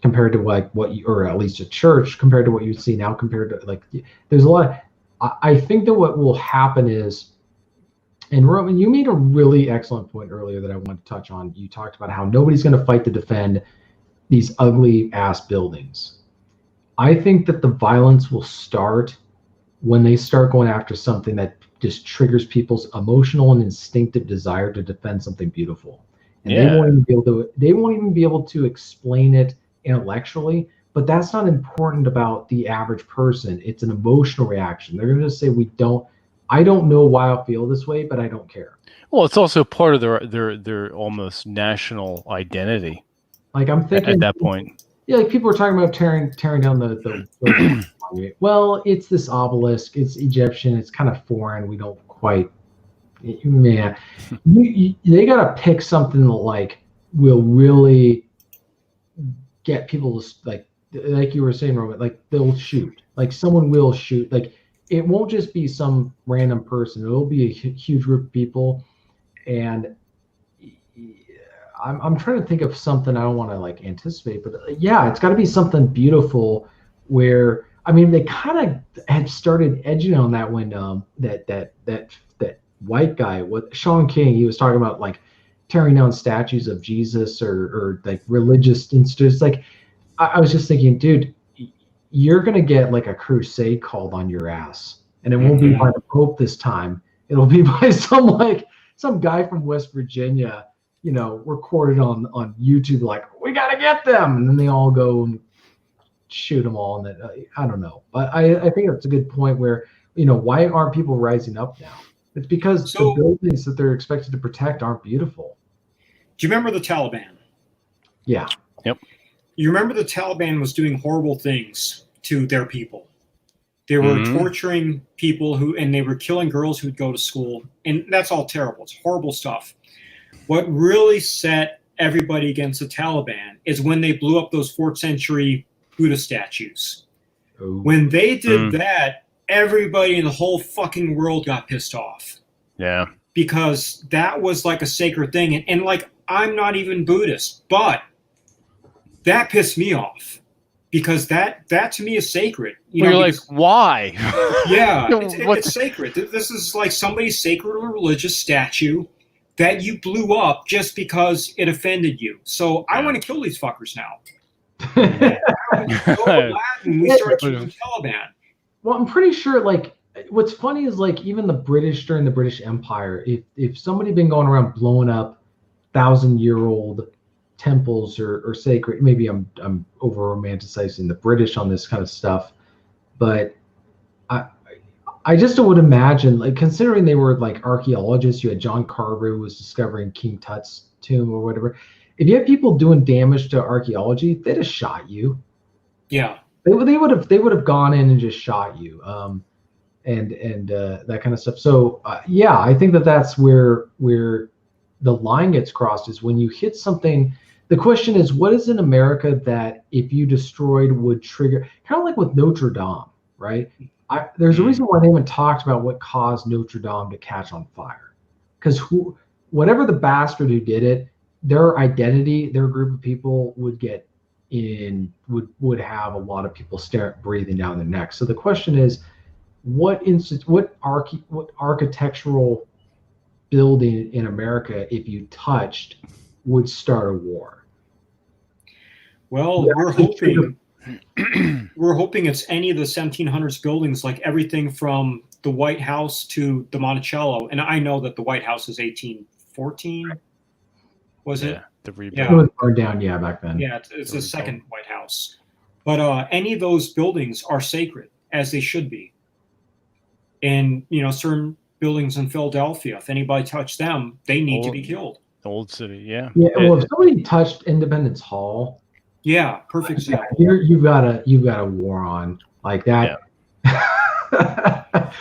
compared to like or at least a church compared to what you see now. Compared to like, there's a lot. I think that what will happen is, and Roman, you made a really excellent point earlier that I want to touch on. You talked about how nobody's going to fight to defend these ugly ass buildings. I think that the violence will start when they start going after something that just triggers people's emotional and instinctive desire to defend something beautiful. And they won't even be able to explain it intellectually, but that's not important about the average person. It's an emotional reaction. They're going to say, I don't know why I feel this way, but I don't care. Well, it's also part of their almost national identity. Like I'm thinking at that point. Yeah, like people were talking about tearing down the well, it's this obelisk. It's Egyptian. It's kind of foreign. We don't quite. Man, they gotta pick something that like will really get people to like you were saying, Robert. Like they'll shoot. Like someone will shoot. Like it won't just be some random person. It'll be a huge group of people, and I'm trying to think of something. I don't want to like anticipate, but yeah, it's got to be something beautiful. Where I mean, they kind of had started edging on that when that white guy, what Sean King, he was talking about like tearing down statues of Jesus or like religious institutes. Like I was just thinking, dude, you're gonna get like a crusade called on your ass, and it won't be by the Pope this time. It'll be by some guy from West Virginia. Recorded on YouTube, like, we got to get them. And then they all go and shoot them all. And then, I don't know. But I think that's a good point where, why aren't people rising up now? It's because the buildings that they're expected to protect aren't beautiful. Do you remember the Taliban? Yeah. Yep. You remember the Taliban was doing horrible things to their people. They were torturing people and they were killing girls who would go to school. And that's all terrible. It's horrible stuff. What really set everybody against the Taliban is when they blew up those 4th century Buddha statues. Ooh. When they did that, everybody in the whole fucking world got pissed off. Yeah. Because that was like a sacred thing. And like, I'm not even Buddhist, but that pissed me off. Because that to me is sacred. You're like, why? Yeah, it's sacred. This is like somebody's sacred or religious statue that you blew up just because it offended you. So I want to kill these fuckers now. We started killing the Taliban. Well, I'm pretty sure, like, what's funny is, like, even the British during the British Empire, if somebody had been going around blowing up 1,000-year-old temples or sacred, maybe I'm over romanticizing the British on this kind of stuff, but I just would imagine, like, considering they were like archaeologists, you had John Carver who was discovering King Tut's tomb or whatever. If you had people doing damage to archaeology, they'd have shot you. Yeah, they would have gone in and just shot you, and that kind of stuff. So yeah, I think that's where the line gets crossed, is when you hit something. The question is, what is in America that if you destroyed would trigger, kind of like with Notre Dame, right? There's a reason why they haven't talked about what caused Notre Dame to catch on fire, because whatever the bastard who did it, their identity, their group of people would have a lot of people breathing down their necks. So the question is, what architectural building in America, if you touched, would start a war? Well, we're hoping We're hoping it's any of the 1700s buildings, like everything from the White House to the Monticello. And I know that the White House is 1814. Was it? The rebuild. Yeah. It was burned down, back then. Yeah, it's the second White House. But any of those buildings are sacred, as they should be. And, certain buildings in Philadelphia, if anybody touched them, they need to be killed. The old city, yeah. Yeah, well, if somebody touched Independence Hall, yeah, perfect example. You've got a war on like that. Yeah.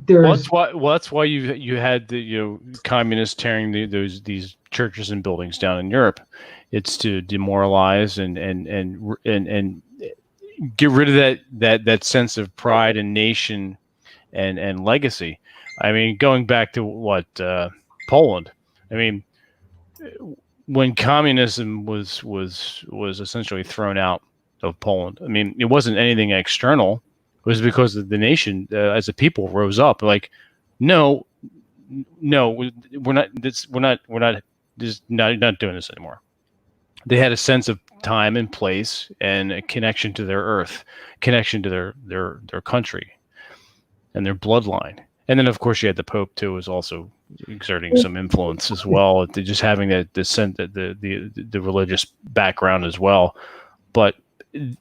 There's that's why you had the communists tearing these churches and buildings down in Europe. It's to demoralize and get rid of that sense of pride and nation and legacy. I mean, going back to Poland. I mean, when communism was essentially thrown out of Poland, I mean, it wasn't anything external. It was because the nation, as a people, rose up. Like, no, we're not doing this anymore. They had a sense of time and place and a connection to their earth, connection to their country and their bloodline. And then, of course, you had the Pope too, was also exerting some influence as well. Just having the religious background as well. But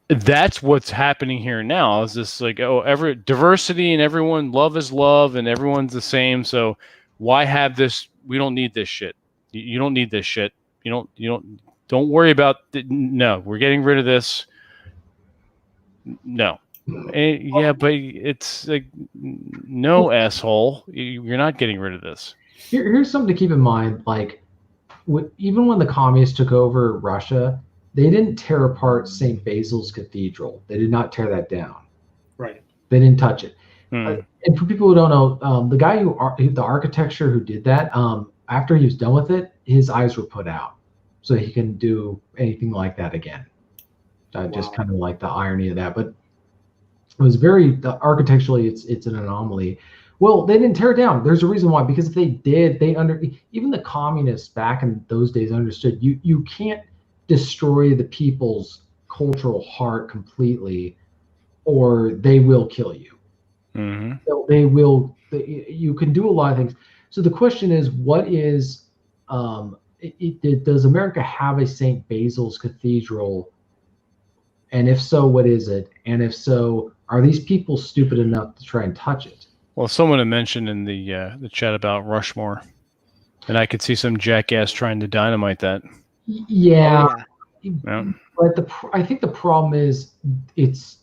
that's what's happening here now. Is this like, every diversity and everyone, love is love and everyone's the same. So why have this? We don't need this shit. You don't need this shit. Don't worry about it. No, we're getting rid of this. No. Yeah, but it's like, no, asshole. You're not getting rid of this. Here's something to keep in mind. Like, even when the communists took over Russia, they didn't tear apart St. Basil's Cathedral. They did not tear that down. Right. They didn't touch it. And for people who don't know, the guy the architecture who did that, after he was done with it, his eyes were put out, so he can do anything like that again. Just kind of like the irony of that, but it was architecturally, it's an anomaly. Well, they didn't tear it down. There's a reason why, because if they did, even the communists back in those days understood you can't destroy the people's cultural heart completely, or they will kill you. Mm-hmm. So you can do a lot of things. So the question is, does America have a St. Basil's Cathedral? And if so, what is it? And if so, are these people stupid enough to try and touch it? Well, someone had mentioned in the chat about Rushmore, and I could see some jackass trying to dynamite that. Yeah. Yeah. But I think the problem is it's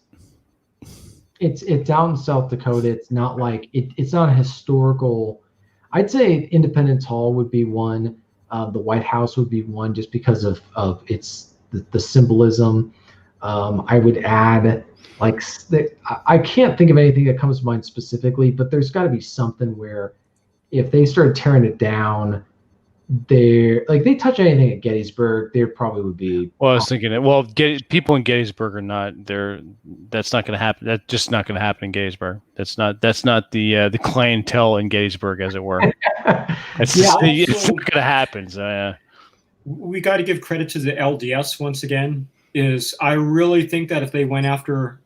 out in South Dakota. It's not like it's not a historical. I'd say Independence Hall would be one. The White House would be one, just because of its the symbolism. I would add, I can't think of anything that comes to mind specifically, but there's got to be something where if they started tearing it down, they touch anything at Gettysburg, there probably would be. Well, I was thinking people in Gettysburg are not there. That's not going to happen. That's just not going to happen in Gettysburg. That's not the clientele in Gettysburg, as it were. It's not going to happen. So yeah. We got to give credit to the LDS once again. I really think that if they went after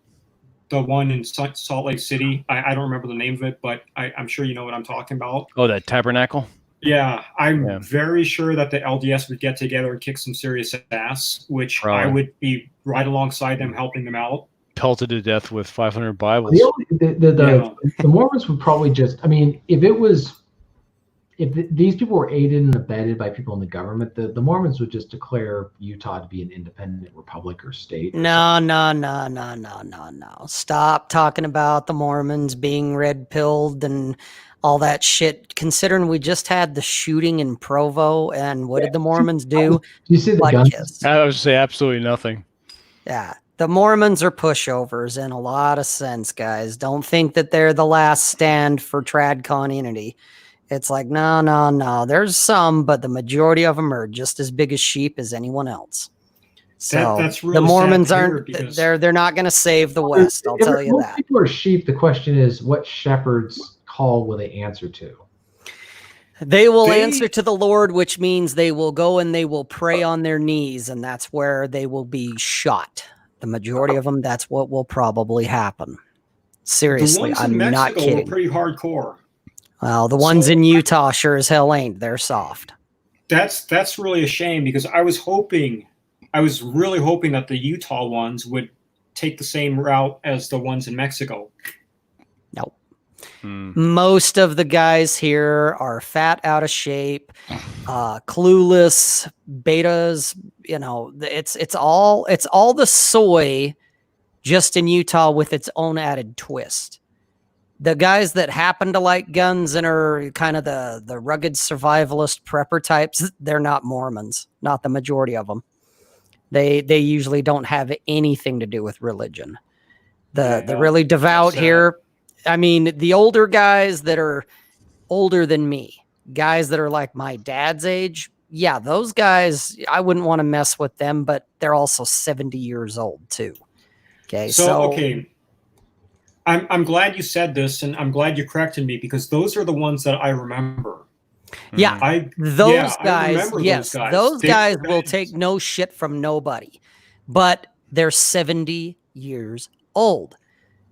the one in Salt Lake City, I don't remember the name of it, but I'm sure you know what I'm talking about. Oh, that tabernacle? Yeah, I'm very sure that the LDS would get together and kick some serious ass, which I would be right alongside them, helping them out. Pelted to death with 500 Bibles. The Mormons would probably just, if these people were aided and abetted by people in the government, the Mormons would just declare Utah to be an independent republic or state. No. Stop talking about the Mormons being red-pilled and all that shit, considering we just had the shooting in Provo, and what did the Mormons do? You see the guns? I would say absolutely nothing. Yeah. The Mormons are pushovers in a lot of sense, guys. Don't think that they're the last stand for trad community. It's like, no. There's some, but the majority of them are just as big as sheep as anyone else. So that's really the Mormons aren't. Because they're not going to save the West. I'll tell you that. People are sheep. The question is, what shepherd's call will they answer to? They will answer to the Lord, which means they will go and they will pray on their knees, and that's where they will be shot. The majority of them, that's what will probably happen. Seriously, the ones in I'm not Mexico kidding. were pretty hardcore. Well, the ones in Utah sure as hell ain't. They're soft. That's really a shame, because I was really hoping that the Utah ones would take the same route as the ones in Mexico. Nope. Most of the guys here are fat, out of shape, clueless, betas. You know, it's all the soy, just in Utah with its own added twist. The guys that happen to like guns and are kind of the rugged survivalist prepper types, they're not Mormons. Not the majority of them. They usually don't have anything to do with religion. The really devout here. I mean, the older guys that are older than me, guys that are like my dad's age, yeah, those guys, I wouldn't want to mess with them, but they're also 70 years old too. Okay. Okay. I'm glad you said this, and I'm glad you corrected me, because those are the ones that I remember. Yeah, those guys will take no shit from nobody, but they're 70 years old.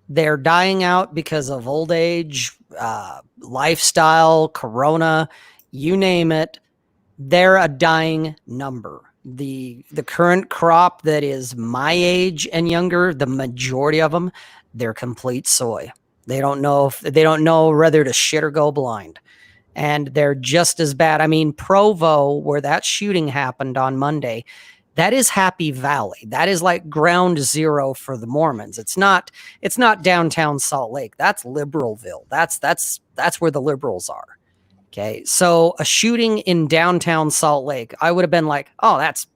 They're dying out because of old age, lifestyle, corona, you name it. They're a dying number. The current crop that is my age and younger, the majority of them, they're complete soy. They don't know whether to shit or go blind. And they're just as bad. I mean, Provo, where that shooting happened on Monday, that is Happy Valley. That is like ground zero for the Mormons. It's not downtown Salt Lake. That's Liberalville. That's where the liberals are. Okay. So a shooting in downtown Salt Lake, I would have been like, oh, that's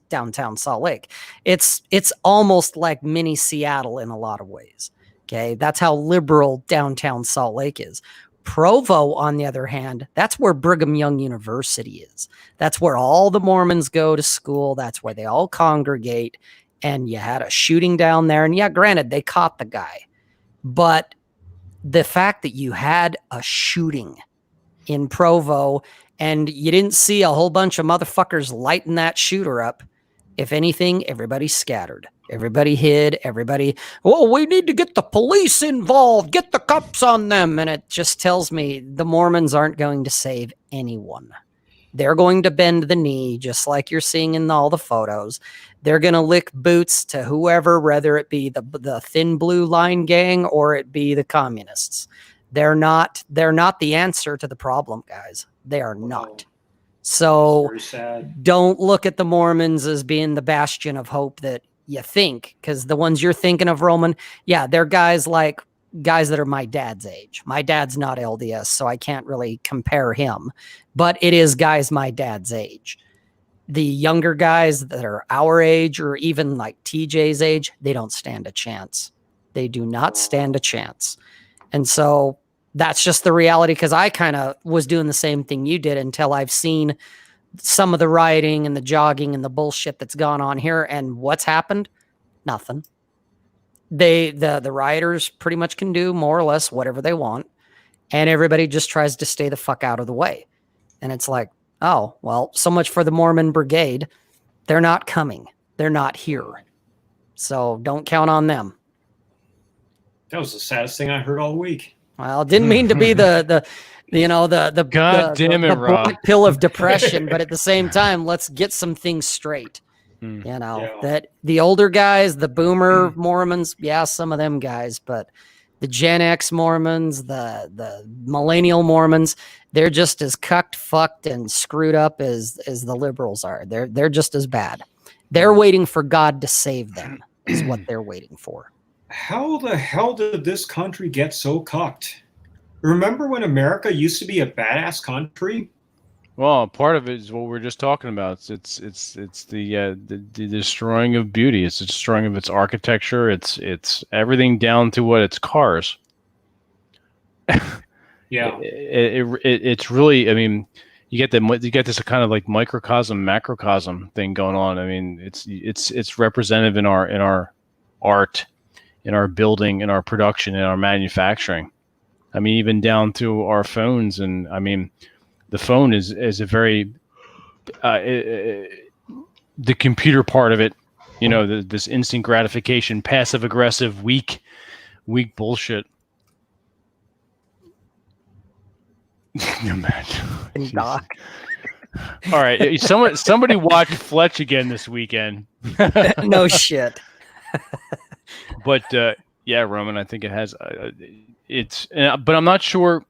downtown Salt Lake. It's almost like mini Seattle in a lot of ways. Okay. That's how liberal downtown Salt Lake is. Provo, on the other hand, that's where Brigham Young University is. That's where all the Mormons go to school. That's where they all congregate. And you had a shooting down there. And yeah, granted, they caught the guy. But the fact that you had a shooting in Provo and you didn't see a whole bunch of motherfuckers lighting that shooter up, if anything, everybody scattered. Everybody hid. We need to get the police involved. Get the cops on them. And it just tells me the Mormons aren't going to save anyone. They're going to bend the knee, just like you're seeing in all the photos. They're going to lick boots to whoever, whether it be the thin blue line gang or it be the communists. They're not the answer to the problem, guys. They are not. So don't look at the Mormons as being the bastion of hope that you think, because the ones you're thinking of, Roman, yeah, they're guys that are my dad's age. My dad's not LDS, so I can't really compare him, but it is guys my dad's age. The younger guys that are our age or even like TJ's age, they don't stand a chance. They do not stand a chance. And so that's just the reality, because I kind of was doing the same thing you did until I've seen some of the rioting and the jogging and the bullshit that's gone on here. And what's happened? Nothing. The rioters pretty much can do more or less whatever they want. And everybody just tries to stay the fuck out of the way. And it's like, oh, well, so much for the Mormon Brigade. They're not coming. They're not here. So don't count on them. That was the saddest thing I heard all week. Well, didn't mean to be the black pill of depression, but at the same time, let's get some things straight. That the older guys, the boomer Mormons, yeah, some of them guys, but the Gen X Mormons, the millennial Mormons, they're just as cucked, fucked, and screwed up as the liberals are. They're just as bad. They're waiting for God to save them, is what they're waiting for. How the hell did this country get so cucked? Remember when America used to be a badass country? Well, part of it is what we were just talking about. It's the destroying of beauty. It's the destroying of its architecture. It's everything down to what its cars. Yeah, it's really. I mean, you get this kind of like microcosm, macrocosm thing going on. I mean, it's representative in our art, in our building, in our production, in our manufacturing. I mean, even down to our phones, and I mean, the phone is a very the computer part of it. You know, this instant gratification, passive aggressive, weak bullshit. And Doc. All right, somebody watch Fletch again this weekend. No shit. But yeah, Roman, I think it has. But I'm not sure.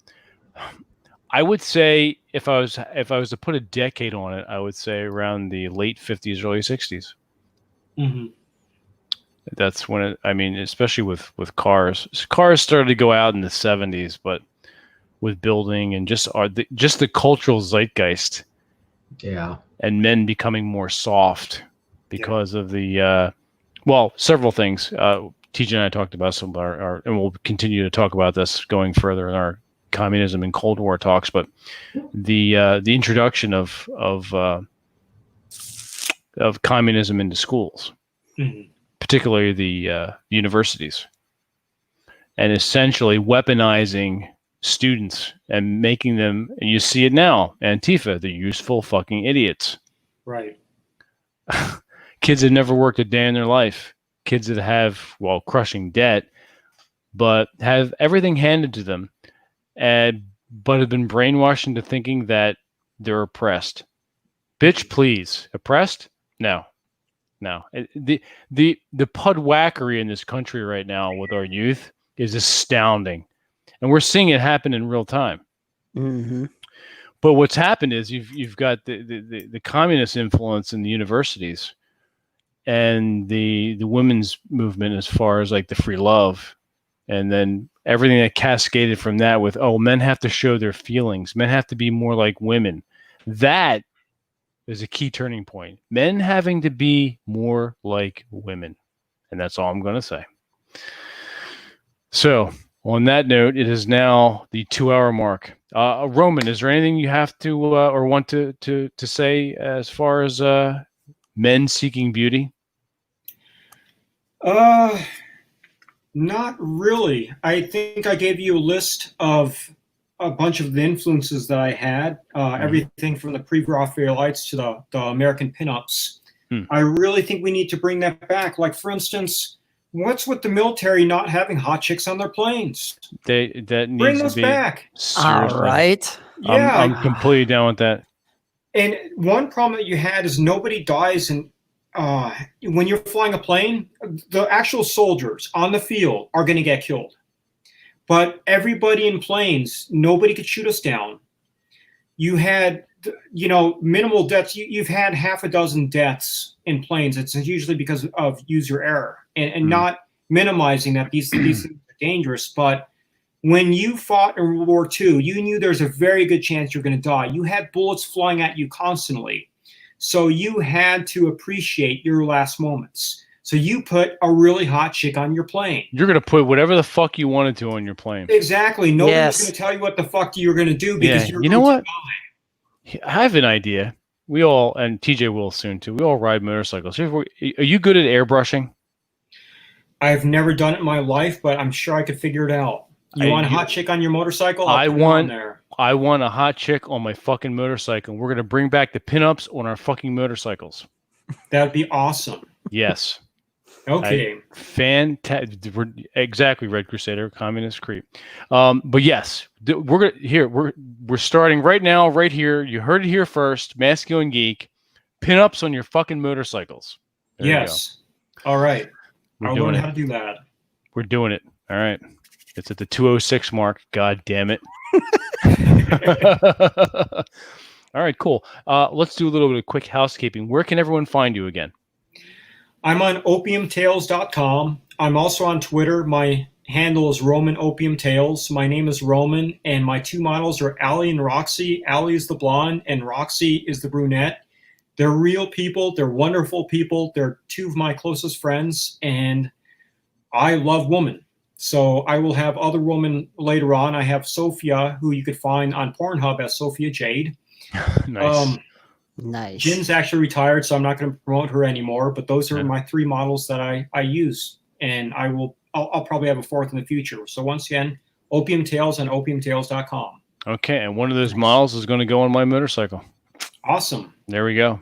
I would say if I was to put a decade on it, I would say around the late 50s, early 60s. Mm-hmm. That's when it. I mean, especially with cars. Cars started to go out in the 70s, but with building and just the cultural zeitgeist. Yeah. And men becoming more soft because of the several things. TJ and I talked about some of our and we'll continue to talk about this going further in our communism and Cold War talks. But the introduction of communism into schools, particularly the universities, and essentially weaponizing students and making them, and you see it now, Antifa, the useful fucking idiots. Right. Kids that never worked a day in their life. Kids that have, crushing debt, but have everything handed to them, but have been brainwashed into thinking that they're oppressed. Bitch, please. Oppressed? No. The pudwackery in this country right now with our youth is astounding. And we're seeing it happen in real time. Mm-hmm. But what's happened is you've got the communist influence in the universities and the women's movement as far as like the free love, and then everything that cascaded from that with, men have to show their feelings. Men have to be more like women. That is a key turning point. Men having to be more like women. And that's all I'm going to say. So, on that note, it is now the 2-hour mark. Roman, is there anything you have to or want to say as far as men seeking beauty? Not really. I think I gave you a list of a bunch of the influences that I had. Everything from the pre-Raphaelites to the American pinups. I really think we need to bring that back. Like, for instance, what's with the military not having hot chicks on their planes? That needs Bring to those be back. Seriously. All right. Yeah, I'm completely down with that. And one problem that you had is nobody dies when you're flying a plane. The actual soldiers on the field are going to get killed, but everybody in planes, nobody could shoot us down. You had, minimal deaths. You've had half a dozen deaths in planes. It's usually because of user error, and not minimizing that these things are dangerous. But when you fought in World War II, you knew there's a very good chance you're going to die. You had bullets flying at you constantly. So you had to appreciate your last moments. So you put a really hot chick on your plane. You're going to put whatever the fuck you wanted to on your plane. Exactly. Nobody's going to tell you what the fuck you're going to do because you're going to die. I have an idea. We all, and TJ will soon too, we all ride motorcycles. Are you good at airbrushing? I've never done it in my life, but I'm sure I could figure it out. You want a hot chick on your motorcycle? I want a hot chick on my fucking motorcycle. We're going to bring back the pinups on our fucking motorcycles. That'd be awesome. Yes. Okay. Fantastic. Exactly, Red Crusader, communist creep. But yes, we're starting right now, right here. You heard it here first. Masculine Geek, pinups on your fucking motorcycles. There yes. All right. I'll learn how to do that. We're doing it. All right. It's at the 206 mark. God damn it. All right, cool. Let's do a little bit of quick housekeeping. Where can everyone find you again? I'm on opiumtales.com. I'm also on Twitter. My handle is Roman Opium Tales. My name is Roman, and my two models are Allie and Roxy. Allie is the blonde, and Roxy is the brunette. They're real people. They're wonderful people. They're two of my closest friends, and I love women. So I will have other women later on. I have Sophia, who you could find on Pornhub as Sophia Jade. Nice. Nice. Jin's actually retired, so I'm not going to promote her anymore. But those are my three models that I use, and I'll probably have a fourth in the future. So once again, Opium Tales on opiumtales.com. Okay, and one of those models is going to go on my motorcycle. Awesome. There we go.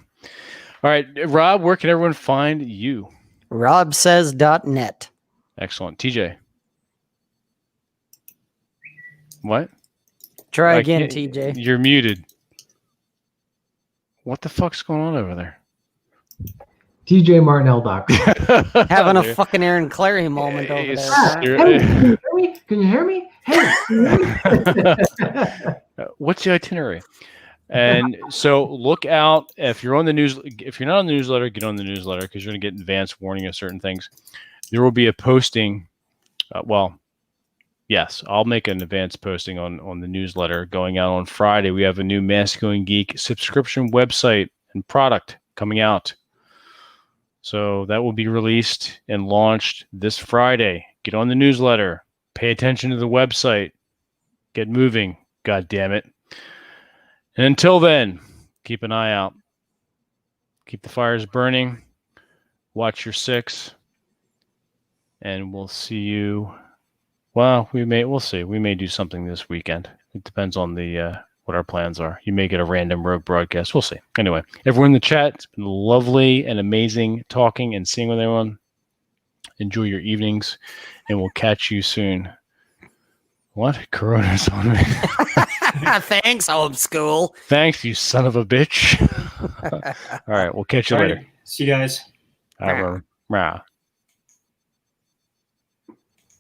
All right, Rob, where can everyone find you? robsays.net. Excellent. TJ. What? Try I again, can't- TJ. You're muted. What the fuck's going on over there? TJMartinell.com. Having a There- fucking Aaron Clary moment over Yes. there. Hey, can you hear me? Can you hear me? Hey, can you hear me? What's the itinerary? And so look out if you're on the news. If you're not on the newsletter, get on the newsletter because you're going to get advance warning of certain things. There will be a posting. Yes, I'll make an advance posting on the newsletter going out on Friday. We have a new Masculine Geek subscription website and product coming out. So that will be released and launched this Friday. Get on the newsletter. Pay attention to the website. Get moving. God damn it. And until then, keep an eye out. Keep the fires burning. Watch your six. And we'll see you. Well, we'll see. We may do something this weekend. It depends on the what our plans are. You may get a random rogue broadcast. We'll see. Anyway, everyone in the chat, it's been lovely and amazing talking and seeing with everyone. Enjoy your evenings, and we'll catch you soon. What? Corona's on me. Thanks, homeschool. Thanks, you son of a bitch. All right, we'll catch you All later. right. See you guys. Rah.